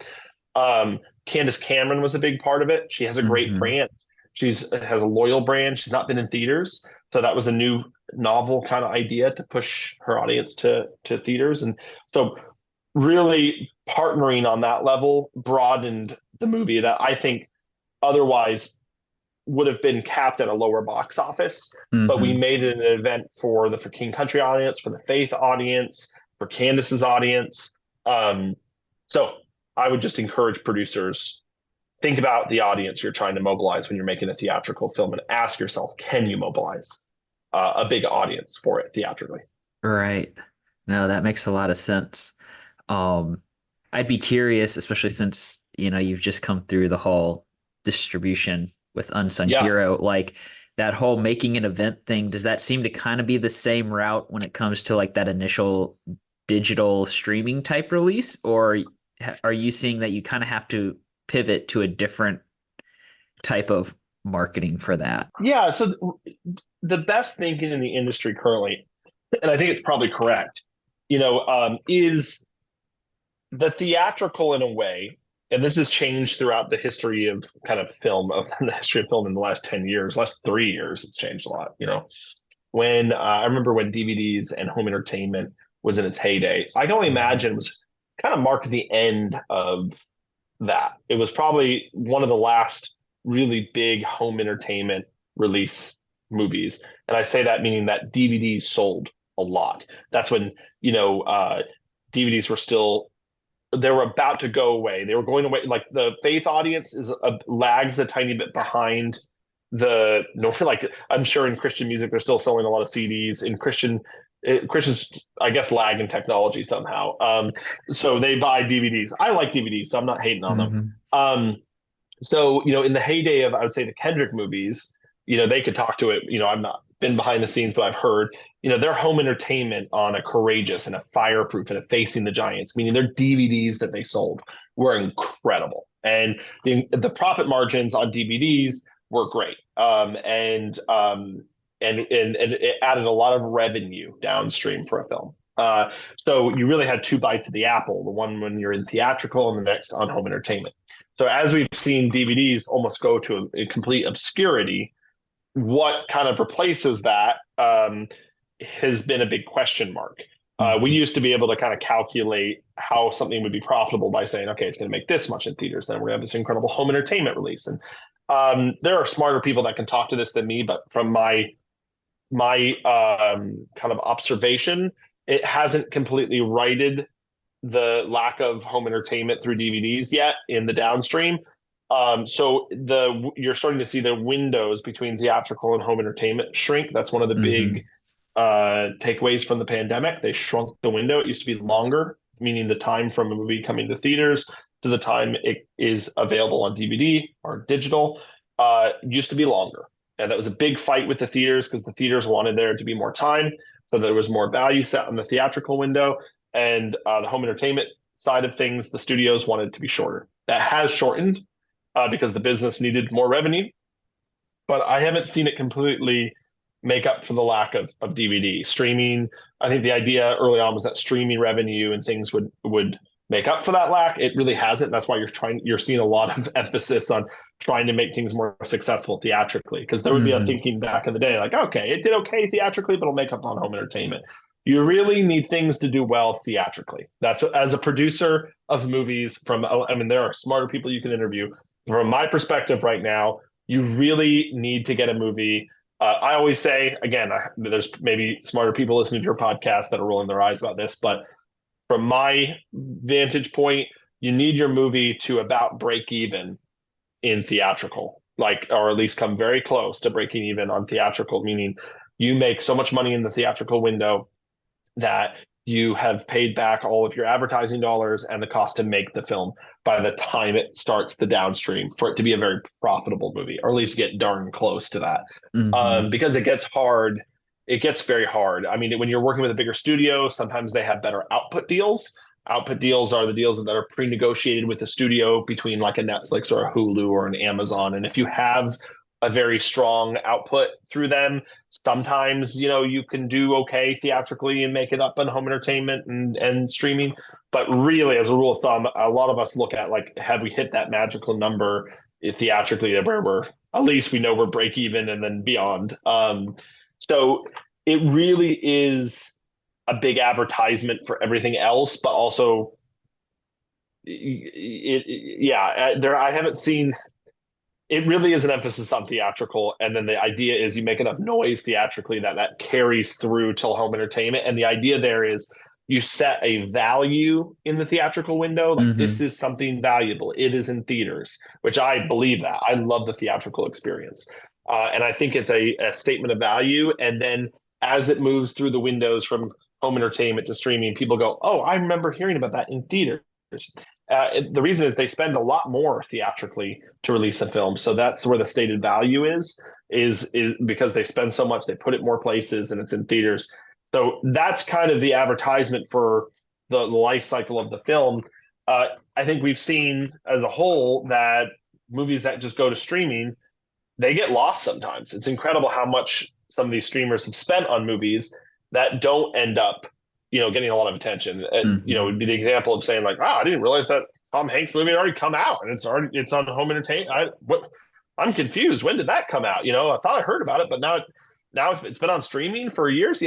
Candace Cameron was a big part of it. She has a great Hmm. brand. She's has a loyal brand. She's not been in theaters, so that was a new novel kind of idea to push her audience to theaters, and so really partnering on that level broadened the movie that I think otherwise would have been capped at a lower box office. But we Hmm. made it an event for the For King Country audience, for the Faith audience, for Candace's audience. Um, so I would just encourage producers, think about the audience you're trying to mobilize when you're making a theatrical film, and ask yourself, can you mobilize a big audience for it theatrically? Right. No, that makes a lot of sense. Um, I'd be curious, especially since, you've just come through the whole distribution with Unsung Yeah. Hero, like that whole making an event thing, does that seem to kind of be the same route when it comes to like that initial digital streaming type release? Or are you seeing that you kind of have to pivot to a different type of marketing for that? Yeah. So the best thinking in the industry currently, and I think it's probably correct, is the theatrical in a way, and this has changed throughout the history of kind of film, of the history of film in the last 10 years, last 3 years, it's changed a lot. When I remember when DVDs and home entertainment was in its heyday, I can only Mhm. imagine it was kind of marked the end of that. It was probably one of the last really big home entertainment release movies. And I say that meaning that DVDs sold a lot. That's when, DVDs were still they were about to go away. They were going away. Like the faith audience lags a tiny bit behind the no. Like I'm sure in Christian music they're still selling a lot of CDs. In Christians, I guess, lag in technology somehow. So they buy DVDs. I like DVDs, so I'm not hating on them. Mhm. Um, so in the heyday of, I would say, the Kendrick movies, they could talk to it. I've not been behind the scenes, but I've heard, their home entertainment on a Courageous and a Fireproof and a Facing the Giants, meaning their DVDs that they sold were incredible, and the profit margins on DVDs were great, and it added a lot of revenue downstream for a film. So you really had two bites of the apple: the one when you're in theatrical, and the next on home entertainment. So as we've seen DVDs almost go to a complete obscurity, what kind of replaces that has been a big question mark. We Mhm. used to be able to kind of calculate how something would be profitable by saying, okay, it's going to make this much in theaters, then we're going to have this incredible home entertainment release. And there are smarter people that can talk to this than me, but from my kind of observation, it hasn't completely righted the lack of home entertainment through DVDs yet in the downstream. So you're starting to see the windows between theatrical and home entertainment shrink. That's one of the big Mhm. takeaways from the pandemic. They shrunk the window. It used to be longer, meaning the time from a movie coming to theaters to the time it is available on DVD or digital used to be longer. And that was a big fight with the theaters because the theaters wanted there to be more time. So there was more value set on the theatrical window. And the home entertainment side of things, the studios wanted to be shorter. That has shortened because the business needed more revenue, but I haven't seen it completely make up for the lack of DVD streaming. I think the idea early on was that streaming revenue and things would make up for that lack. It really hasn't. That's why you're seeing a lot of emphasis on trying to make things more successful theatrically, because there would be a Mhm. thinking back in the day like, okay, it did okay theatrically, but it'll make up on home entertainment. You really need things to do well theatrically. That's, as a producer of movies, I mean, there are smarter people you can interview. From my perspective right now, you really need to get a movie. I always say, again, there's maybe smarter people listening to your podcast that are rolling their eyes about this, but from my vantage point, you need your movie to about break even in theatrical, like, or at least come very close to breaking even on theatrical, meaning you make so much money in the theatrical window that you have paid back all of your advertising dollars and the cost to make the film by the time it starts the downstream for it to be a very profitable movie, or at least get darn close to that. Mhm. Because it gets hard. It gets very hard. I mean, when you're working with a bigger studio, sometimes they have better output deals. Output deals are the deals that are pre-negotiated with the studio between like a Netflix or a Hulu or an Amazon. And if you have a very strong output through them, sometimes you can do okay theatrically and make it up on home entertainment and streaming. But really, as a rule of thumb, a lot of us look at like, have we hit that magical number theatrically where we're at least we know we're break even and then beyond. So it really is a big advertisement for everything else, but also there I haven't seen it really is an emphasis on theatrical, and then the idea is you make enough noise theatrically that carries through till home entertainment. And the idea there is you set a value in the theatrical window, like this Mm-hmm. is something valuable. It is in theaters, which I believe that. I love the theatrical experience, and I think it's a statement of value. And then as it moves through the windows from home entertainment to streaming, people go, "Oh, I remember hearing about that in theaters." The reason is they spend a lot more theatrically to release a film, so that's where the stated value is because they spend so much, they put it more places, and it's in theaters. So that's kind of the advertisement for the life cycle of the film. I think we've seen as a whole that movies that just go to streaming, they get lost sometimes. It's incredible how much some of these streamers have spent on movies that don't end up, getting a lot of attention. Mm-hmm. Would be the example of saying like, "Wow, I didn't realize that Tom Hanks movie had already come out and it's on home entertainment. I'm confused. When did that come out? I thought I heard about it, but now it's been on streaming for years.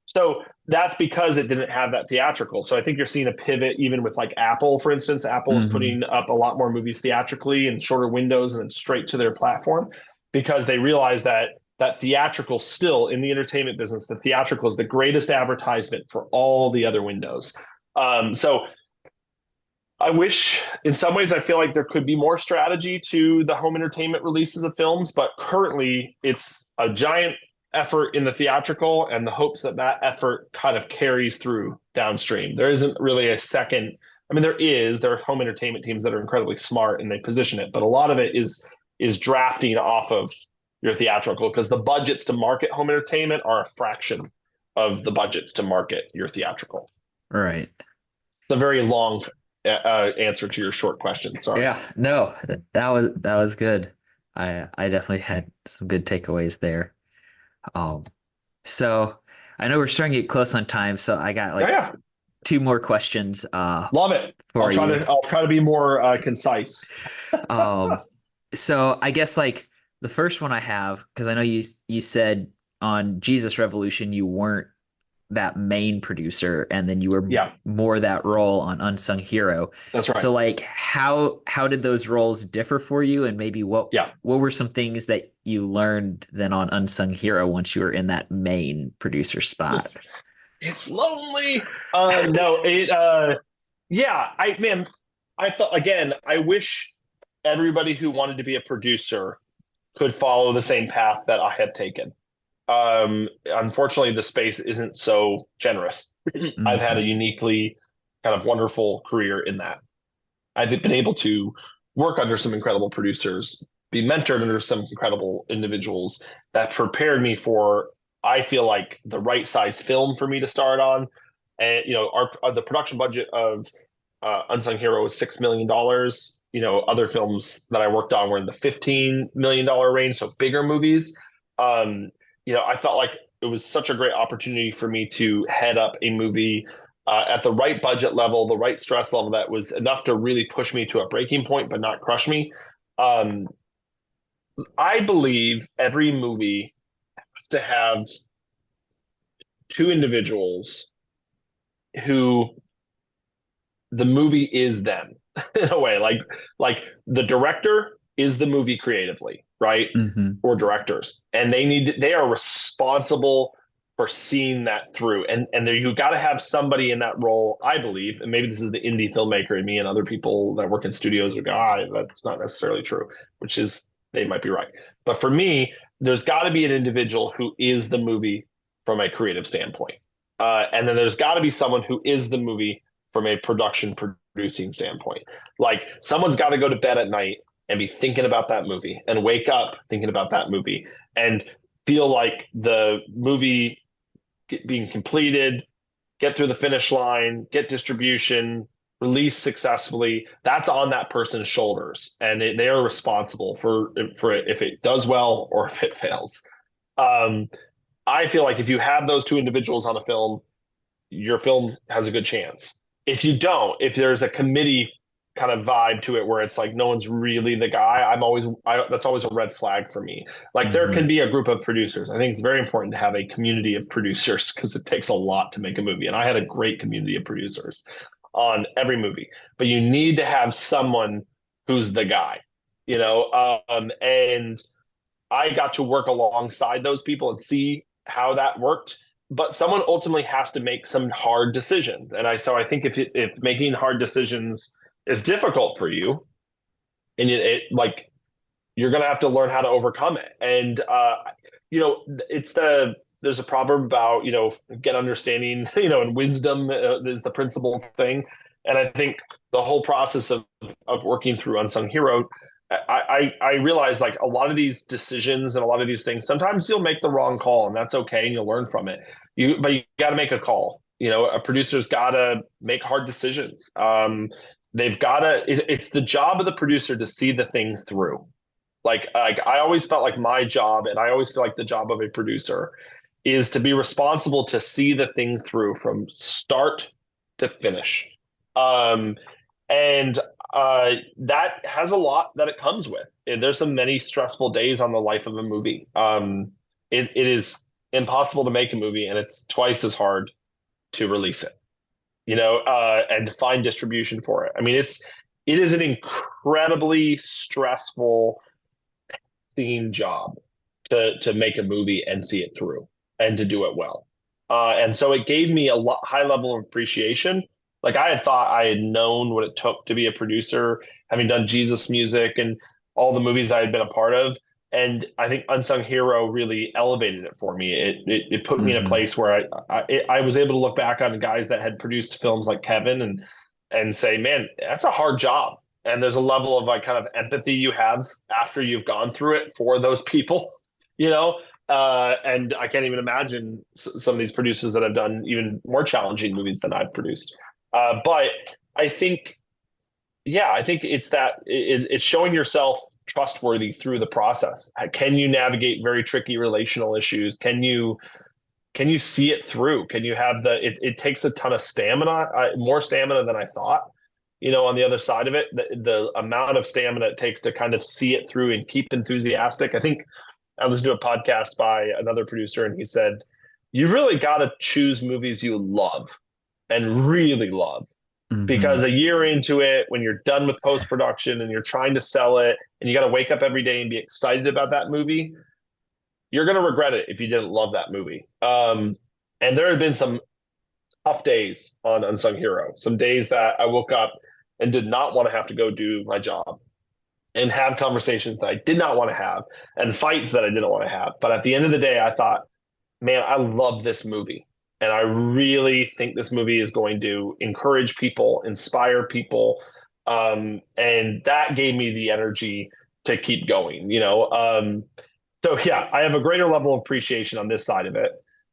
So that's because it didn't have that theatrical. So I think you're seeing a pivot even with like Apple, for instance. Apple is Mm-hmm. putting up a lot more movies theatrically and shorter windows and then straight to their platform because they realize that theatrical still in the entertainment business, the theatrical is the greatest advertisement for all the other windows. So I wish, in some ways, I feel like there could be more strategy to the home entertainment releases of films, but currently it's a giant effort in the theatrical and the hopes that effort kind of carries through downstream. There isn't really a second. I mean, there are home entertainment teams that are incredibly smart and they position it, but a lot of it is drafting off of your theatrical because the budgets to market home entertainment are a fraction of the budgets to market your theatrical. Right. It's a very long answer to your short question. Sorry. Yeah, no, that was good. I definitely had some good takeaways there. Um, so I know we're starting to get close on time, so I got Yeah, like yeah, two more questions love it. I'll for try you. to I'll try to be more concise. Um, so I guess like the first one I have, because I know you said on Jesus Revolution you weren't that main producer and then you were Yeah, more that role on Unsung Hero. that's right. So like how did those roles differ for you and maybe Yeah, what were some things that you learned then on Unsung Hero once you were in that main producer spot? it's lonely. No, it. Yeah, I thought again. I wish everybody who wanted to be a producer could follow the same path that I have taken. Unfortunately, the space isn't so generous. I've had a Hmm. uniquely kind of wonderful career in that. I've been able to work under some incredible producers, be mentored under some incredible individuals that prepared me for, I feel like, the right size film for me to start on. And the production budget of Unsung Hero was $6 million. Other films that I worked on were in the $15 million range, so bigger movies. I felt like it was such a great opportunity for me to head up a movie at the right budget level, the right stress level that was enough to really push me to a breaking point, but not crush me. Um, I believe every movie has to have two individuals who the movie is them in a way, like the director is the movie creatively, right? Hmm. Or directors, and they are responsible for seeing that through. And there you got to have somebody in that role, I believe. And maybe this is the indie filmmaker in me, and other people that work in studios would go, that's not necessarily true, which is they might be right. But for me, there's got to be an individual who is the movie from a creative standpoint, and then there's got to be someone who is the movie from a production producing standpoint. Like someone's got to go to bed at night and be thinking about that movie and wake up thinking about that movie and feel like the movie being completed, get through the finish line, get distribution, release successfully. That's on that person's shoulders, and they are responsible for it if it does well or if it fails. Um, I feel like if you have those two individuals on a film, your film has a good chance. If you don't, if there's a committee kind of vibe to it where it's like no one's really the guy, that's always a red flag for me. Like there can Hmm. be a group of producers. I think it's very important to have a community of producers because it takes a lot to make a movie. And I had a great community of producers on every movie, but you need to have someone who's the guy, and I got to work alongside those people and see how that worked. But someone ultimately has to make some hard decisions, and I think if making hard decisions is difficult for you, and like you're gonna have to learn how to overcome it. And it's there's a proverb about get understanding, and wisdom is the principal thing. And I think the whole process of working through Unsung Hero, I realize like a lot of these decisions and a lot of these things, sometimes you'll make the wrong call, and that's okay, and you'll learn from it. But you got to make a call. A producer's got to make hard decisions. They've got to. It's the job of the producer to see the thing through. Like I always felt like my job, and I always feel like the job of a producer is to be responsible to see the thing through from start to finish. Um, and that has a lot that it comes with. There's some many stressful days on the life of a movie. It is impossible to make a movie, and it's twice as hard to release it. And to find distribution for it. I mean, it is an incredibly stressful theme job to make a movie and see it through and to do it well. And so it gave me high level of appreciation. Like I had thought I had known what it took to be a producer, having done Jesus Music and all the movies I had been a part of. And I think Unsung Hero really elevated it for me. It put me in a Hmm. place where I was able to look back on guys that had produced films like Kevin and say, man, that's a hard job. And there's a level of like kind of empathy you have after you've gone through it for those people, you know. And I can't even imagine some of these producers that have done even more challenging movies than I've produced. But I think, yeah, I think it's showing yourself trustworthy through the process. Can you navigate very tricky relational issues? Can you see it through? Can you have it takes a ton of stamina, more stamina than I thought, on the other side of it, the amount of stamina it takes to kind of see it through and keep enthusiastic. I think I listened to a podcast by another producer and he said, you really got to choose movies you love and really love. Because Hmm. a year into it, when you're done with post production and you're trying to sell it, and you got to wake up every day and be excited about that movie, you're going to regret it if you didn't love that movie. And there have been some tough days on Unsung Hero, some days that I woke up and did not want to have to go do my job and have conversations that I did not want to have and fights that I didn't want to have. But at the end of the day, I thought, man, I love this movie. And I really think this movie is going to encourage people, inspire people. And that gave me the energy to keep going. So yeah, I have a greater level of appreciation on this side of it.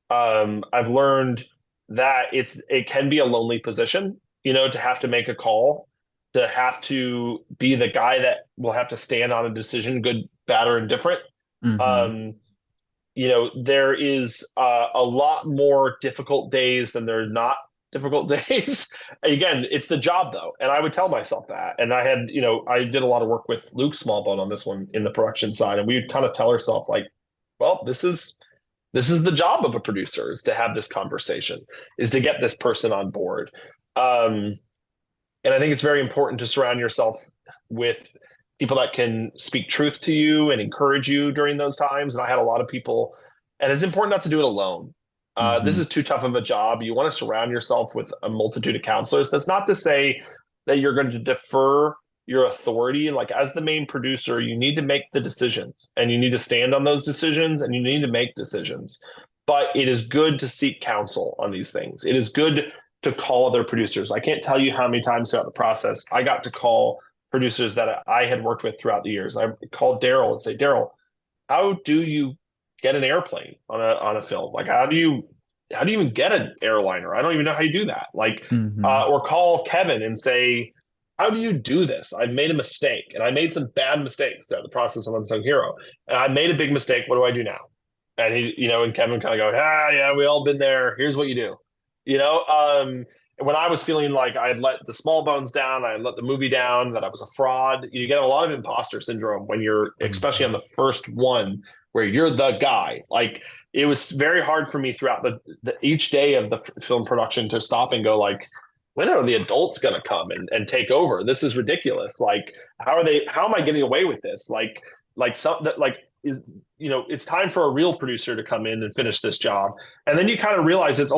I've learned that it can be a lonely position, to have to make a call, to have to be the guy that will have to stand on a decision, good, bad, or indifferent. Hmm. Um, there is a lot more difficult days than there are not difficult days. Again, it's the job though, and I would tell myself that. And I did a lot of work with Luke Smallbone on this one in the production side, and we would kind of tell ourselves like, well, this is the job of a producer, is to have this conversation, is to get this person on board. Um, and I think it's very important to surround yourself with people that can speak truth to you and encourage you during those times. And I had a lot of people, and it's important not to do it alone. This Hmm. is too tough of a job. You want to surround yourself with a multitude of counselors. That's not to say that you're going to defer your authority. Like, as the main producer, you need to make the decisions and you need to stand on those decisions and you need to make decisions. But it is good to seek counsel on these things. It is good to call other producers. I can't tell you how many times throughout the process I got to call producers that I had worked with throughout the years. I called Daryl and say, Daryl, how do you get an airplane on a film? Like, how do you how do you even get an airliner? I don't even know how you do that. Like, Hmm. or call Kevin and say, how do you do this? I made a mistake, and I made some bad mistakes throughout the process of Unsung Hero. And I made a big mistake. What do I do now? And he, and Kevin kind of go, yeah, we all been there. Here's what you do. You know, when I was feeling like I had let the small bones down, I had let the movie down, that I was a fraud, you get a lot of imposter syndrome when you're, especially on Hmm. the first one, where you're the guy. Like, it was very hard for me throughout each day of the film production to stop and go like, when are the adults going to come and take over? This is ridiculous. Like, how am I getting away with this? Like some that like is, it's time for a real producer to come in and finish this job. And then you kind of realize it's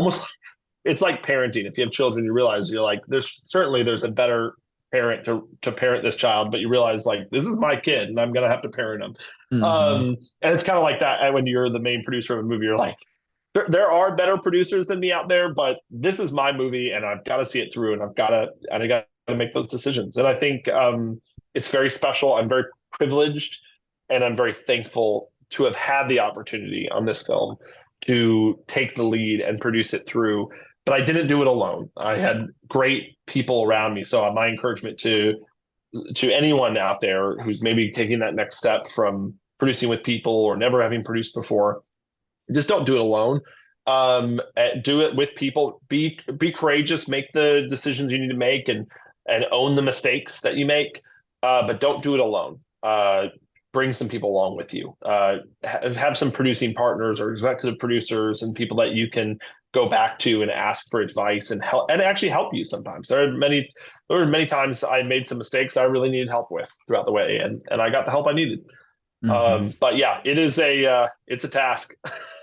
like parenting. If you have children, you realize you're like, there's a better parent to parent this child, but you realize like, this is my kid and I'm going to have to parent him. Hmm. And it's kind of like that when you're the main producer of a movie. You're like, there are better producers than me out there, but this is my movie and I've got to see it through, and I got to make those decisions. And I think it's very special. I'm very privileged, and I'm very thankful to have had the opportunity on this film to take the lead and produce it through. But I didn't do it alone. I had great people around me. So my encouragement to anyone out there who's maybe taking that next step from producing with people or never having produced before, just don't do it alone. Do it with people. Be courageous. Make the decisions you need to make, and own the mistakes that you make. But don't do it alone. Bring some people along with you. Have some producing partners or executive producers and people that you can go back to and ask for advice and help, and actually help you. Sometimes there were many times I made some mistakes I really needed help with throughout the way, and I got the help I needed. Hmm. But yeah, it's a task.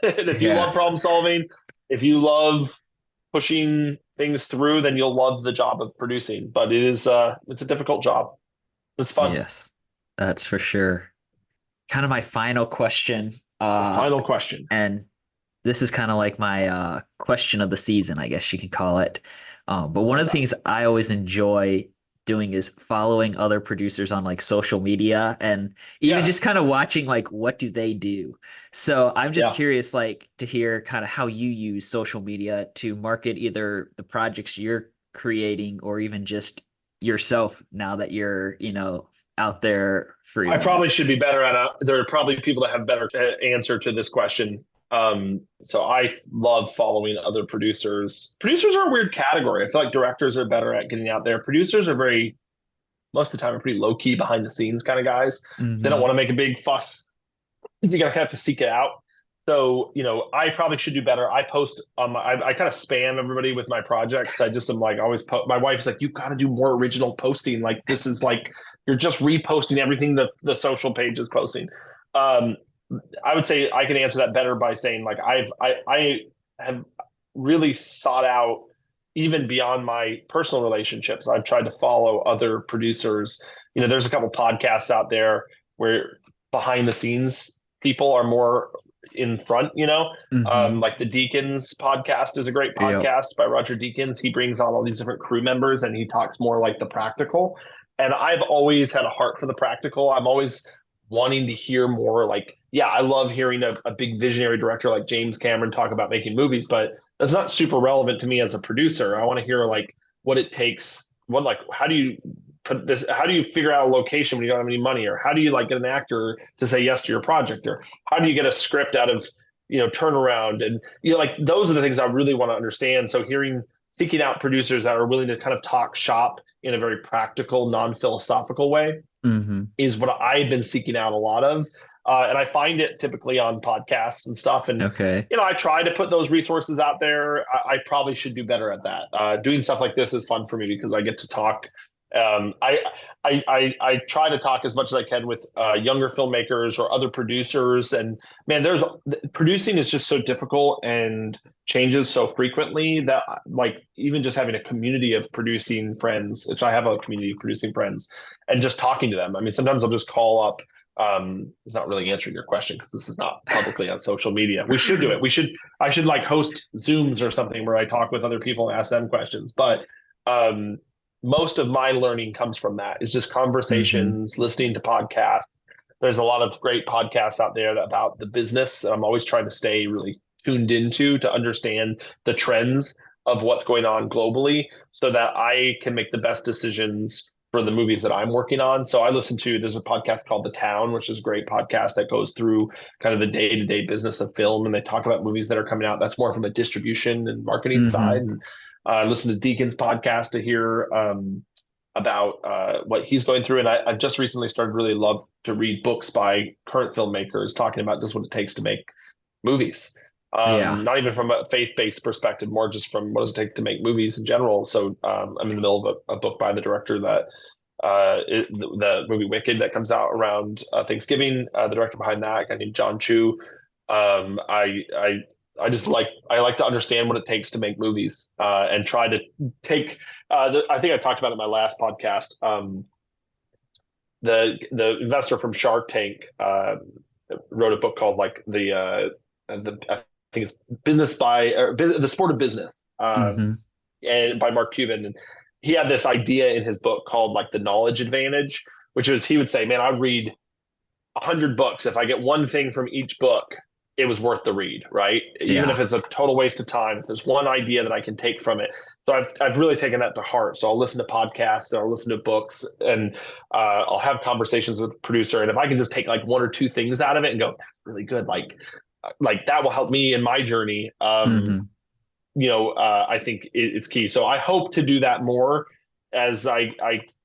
And if you Yeah. love problem solving, if you love pushing things through, then you'll love the job of producing. But it's a difficult job. It's fun. Yes, that's for sure. Kind of my final question. The final question. And this is kind of like my question of the season, I guess you can call it. But one Love of the that. things I always enjoy doing is following other producers on like social media and even just Yes. kind of watching like what do they do. So I'm just Yeah. curious like to hear kind of how you use social media to market either the projects you're creating or even just yourself now that you're, out there I probably should freelance. be better at there are probably people that have better answer to this question. So I love following other producers. Producers are a weird category. I feel like directors are better at getting out there. Producers are most of the time are pretty low key behind the scenes kind of guys. They don't Hmm. want to make a big fuss. You gotta have to seek it out. So, I probably should do better. I post I kind of spam everybody with my projects. I just am like always my wife's like, you've got to do more original posting. Like, this is like you're just reposting everything the social page is posting. Um, I would say I can answer that better by saying like I have really sought out, even beyond my personal relationships. I've tried to follow other producers. There's a couple podcasts out there where behind the scenes people are more in front. Hmm. Like the Deakins podcast is a great Yep. podcast by Roger Deakins. He brings on all these different crew members and he talks more like the practical. And I've always had a heart for the practical. I'm always wanting to hear more. Like, yeah, I love hearing a big visionary director like James Cameron talk about making movies, but that's not super relevant to me as a producer. I want to hear like what it takes. How do you put this? How do you figure out a location when you don't have any money? Or how do you like get an actor to say yes to your project? Or how do you get a script out of, turnaround? And, like those are the things I really want to understand. So seeking out producers that are willing to kind of talk shop in a very practical, non-philosophical way Hmm. is what I've been seeking out a lot of. And I find it typically on podcasts and stuff. And, Okay. I try to put those resources out there. I probably should do better at that. Doing stuff like this is fun for me because I get to talk. Um, I, I try to talk as much as I can with younger filmmakers or other producers. And man, producing is just so difficult and changes so frequently that like even just having a community of producing friends, which I have a community of producing friends, and just talking to them. I mean, sometimes I'll just call up. It's not really answering your question because this is not publicly on social media. We should do it. I should like host Zooms or something where I talk with other people and ask them questions. But um, most of my learning comes from that. It's just Hmm. conversations, listening to podcasts. There's a lot of great podcasts out there about the business. And I'm always trying to stay really tuned into to understand the trends of what's going on globally so that I can make the best decisions for the movies that I'm working on. So I listen to, there's a podcast called The Town, which is a great podcast that goes through kind of the day-to-day business of film. And they talk about movies that are coming out. That's more from a distribution and marketing side. Hmm. And I listen to Deacon's podcast to hear about what he's going through. And I've just recently started really love to read books by current filmmakers talking about just what it takes to make movies. Yeah. Not even from a faith-based perspective, more just from what does it take to make movies in general. So I'm in the middle of a book by the director that the movie Wicked that comes out around Thanksgiving. The director behind that, a guy named John Chu. I just I like to understand what it takes to make movies and try to take. I think I talked about it in my last podcast. The investor from Shark Tank wrote a book called like the I think it's Business by or The Sport of Business, Hmm. and by Mark Cuban. And he had this idea in his book called like the knowledge advantage, which was he would say, "Man, I'd read 100 books. If I get one thing from each book, it was worth the read, right? Even if Yeah. it's a total waste of time, if there's one idea that I can take from it." So I've really taken that to heart. So I'll listen to podcasts, I'll listen to books, and I'll have conversations with the producer. And if I can just take like one or two things out of it and go, "That's really good," like that will help me in my journey. Hmm. I think it's key. So I hope to do that more as I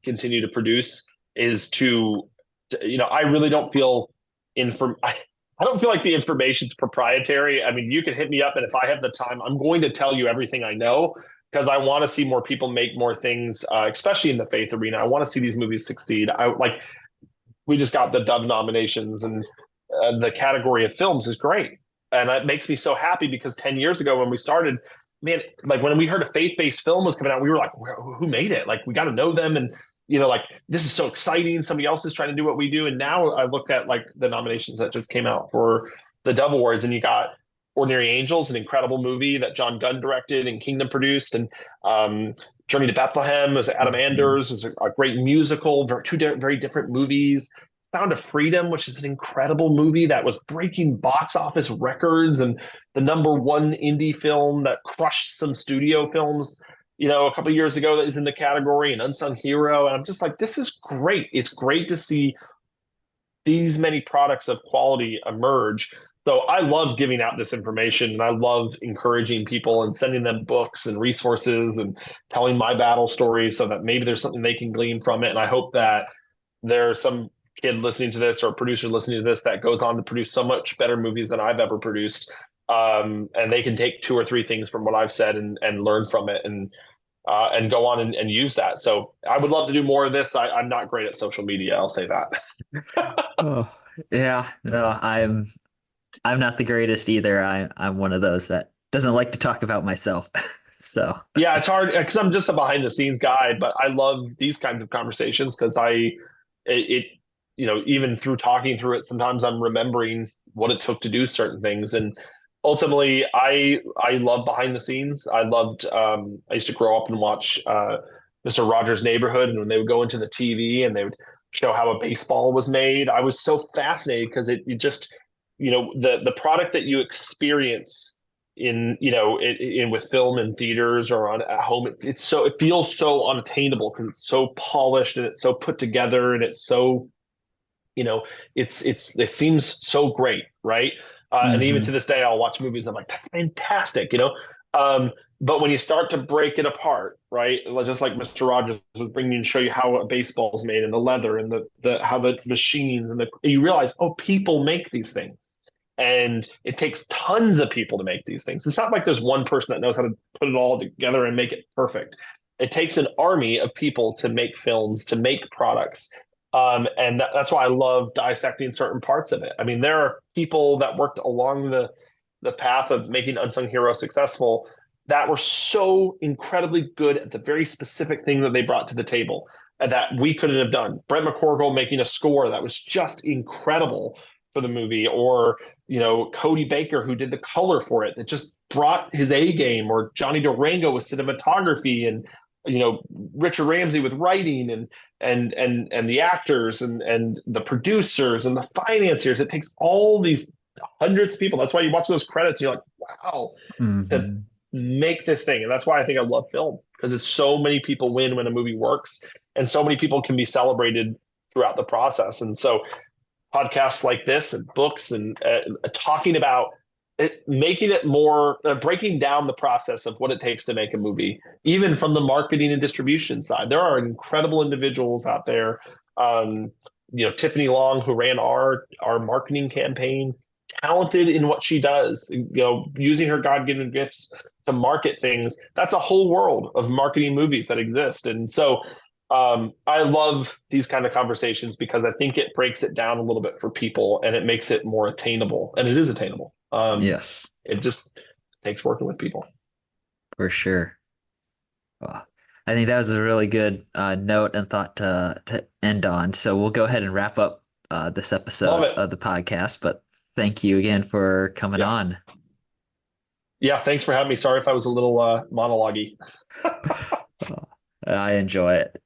continue to produce. Is to I really don't feel I don't feel like the information's proprietary. I mean, you can hit me up, and if I have the time, I'm going to tell you everything I know because I want to see more people make more things, especially in the faith arena. I want to see these movies succeed. I like we just got the Dove nominations, and the category of films is great, and that makes me so happy because 10 years ago when we started, man, like when we heard a faith-based film was coming out, we were like, who made it? Like we got to know them, and like this is so exciting. Somebody else is trying to do what we do, and now I look at like the nominations that just came out for the Dove Awards, and you got Ordinary Angels, an incredible movie that John Gunn directed and Kingdom produced, and Journey to Bethlehem is Adam Hmm. Anders, is a great musical, two very different movies. Sound of Freedom, which is an incredible movie that was breaking box office records and the number one indie film that crushed some studio films, a couple of years ago that is in the category, an unsung hero. And I'm just like, this is great. It's great to see these many products of quality emerge. So I love giving out this information and I love encouraging people and sending them books and resources and telling my battle stories so that maybe there's something they can glean from it. And I hope that there's some kid listening to this or producer listening to this that goes on to produce so much better movies than I've ever produced. And they can take two or three things from what I've said and learn from it and go on and use that. So I would love to do more of this. I'm not great at social media. I'll say that. Oh, yeah. No, I'm not the greatest either. I'm one of those that doesn't like to talk about myself. So, Yeah, it's hard because I'm just a behind the scenes guy, but I love these kinds of conversations because it, even through talking through it, sometimes I'm remembering what it took to do certain things. And ultimately, I love behind the scenes. I used to grow up and watch Mr. Rogers' Neighborhood, and when they would go into the TV and they would show how a baseball was made, I was so fascinated because it just, the product that you experience in with film and theaters or on at home, it feels so unattainable because it's so polished and it's so put together and it's so you know it seems so great, right? And even to hmm. this day I'll watch movies and I'm like, that's fantastic. But when you start to break it apart, right, just like Mr. Rogers was bringing you and show you how a baseball's made and the leather and the how the machines you realize, oh, people make these things and it takes tons of people to make these things. It's not like there's one person that knows how to put it all together and make it perfect. It takes an army of people to make films, to make products. And that's why I love dissecting certain parts of it. I mean, there are people that worked along the path of making Unsung Hero successful that were so incredibly good at the very specific thing that they brought to the table that we couldn't have done. Brent McCorkle making a score that was just incredible for the movie, or Cody Baker who did the color for it that just brought his A game, or Johnny Durango with cinematography, and Richard Ramsey with writing, and the actors and the producers and the financiers. It takes all these hundreds of people. That's why you watch those credits and you're like, wow, to Hmm. make this thing. And that's why I think I love film, because it's so many people win when a movie works, and so many people can be celebrated throughout the process. And so podcasts like this and books and talking about it, making it more, breaking down the process of what it takes to make a movie, even from the marketing and distribution side. There are incredible individuals out there. Um, Tiffany Long, who ran our marketing campaign, talented in what she does. Using her God given gifts to market things. That's a whole world of marketing movies that exist, and so I love these kind of conversations because I think it breaks it down a little bit for people and it makes it more attainable. And it is attainable. Yes, It just takes working with people. for sure. Well, I think that was a really good note and thought to end on. So we'll go ahead and wrap up this Love episode it. of the podcast. But thank you again for coming Yeah. on. Yeah. Thanks for having me. Sorry if I was a little monologue-y. I enjoy it.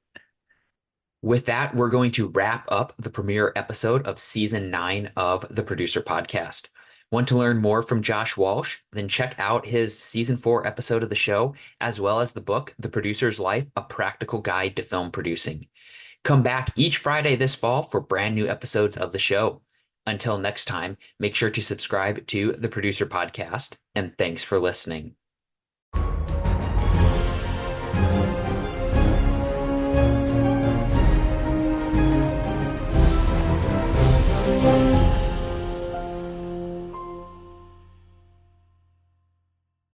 With that, we're going to wrap up the premiere episode of season 9 of the Producer Podcast. Want to learn more from Josh Walsh? Then check out his season 4 episode of the show, as well as the book, The Producer's Life, A Practical Guide to Film Producing. Come back each Friday this fall for brand new episodes of the show. Until next time, make sure to subscribe to the Producer Podcast, and thanks for listening.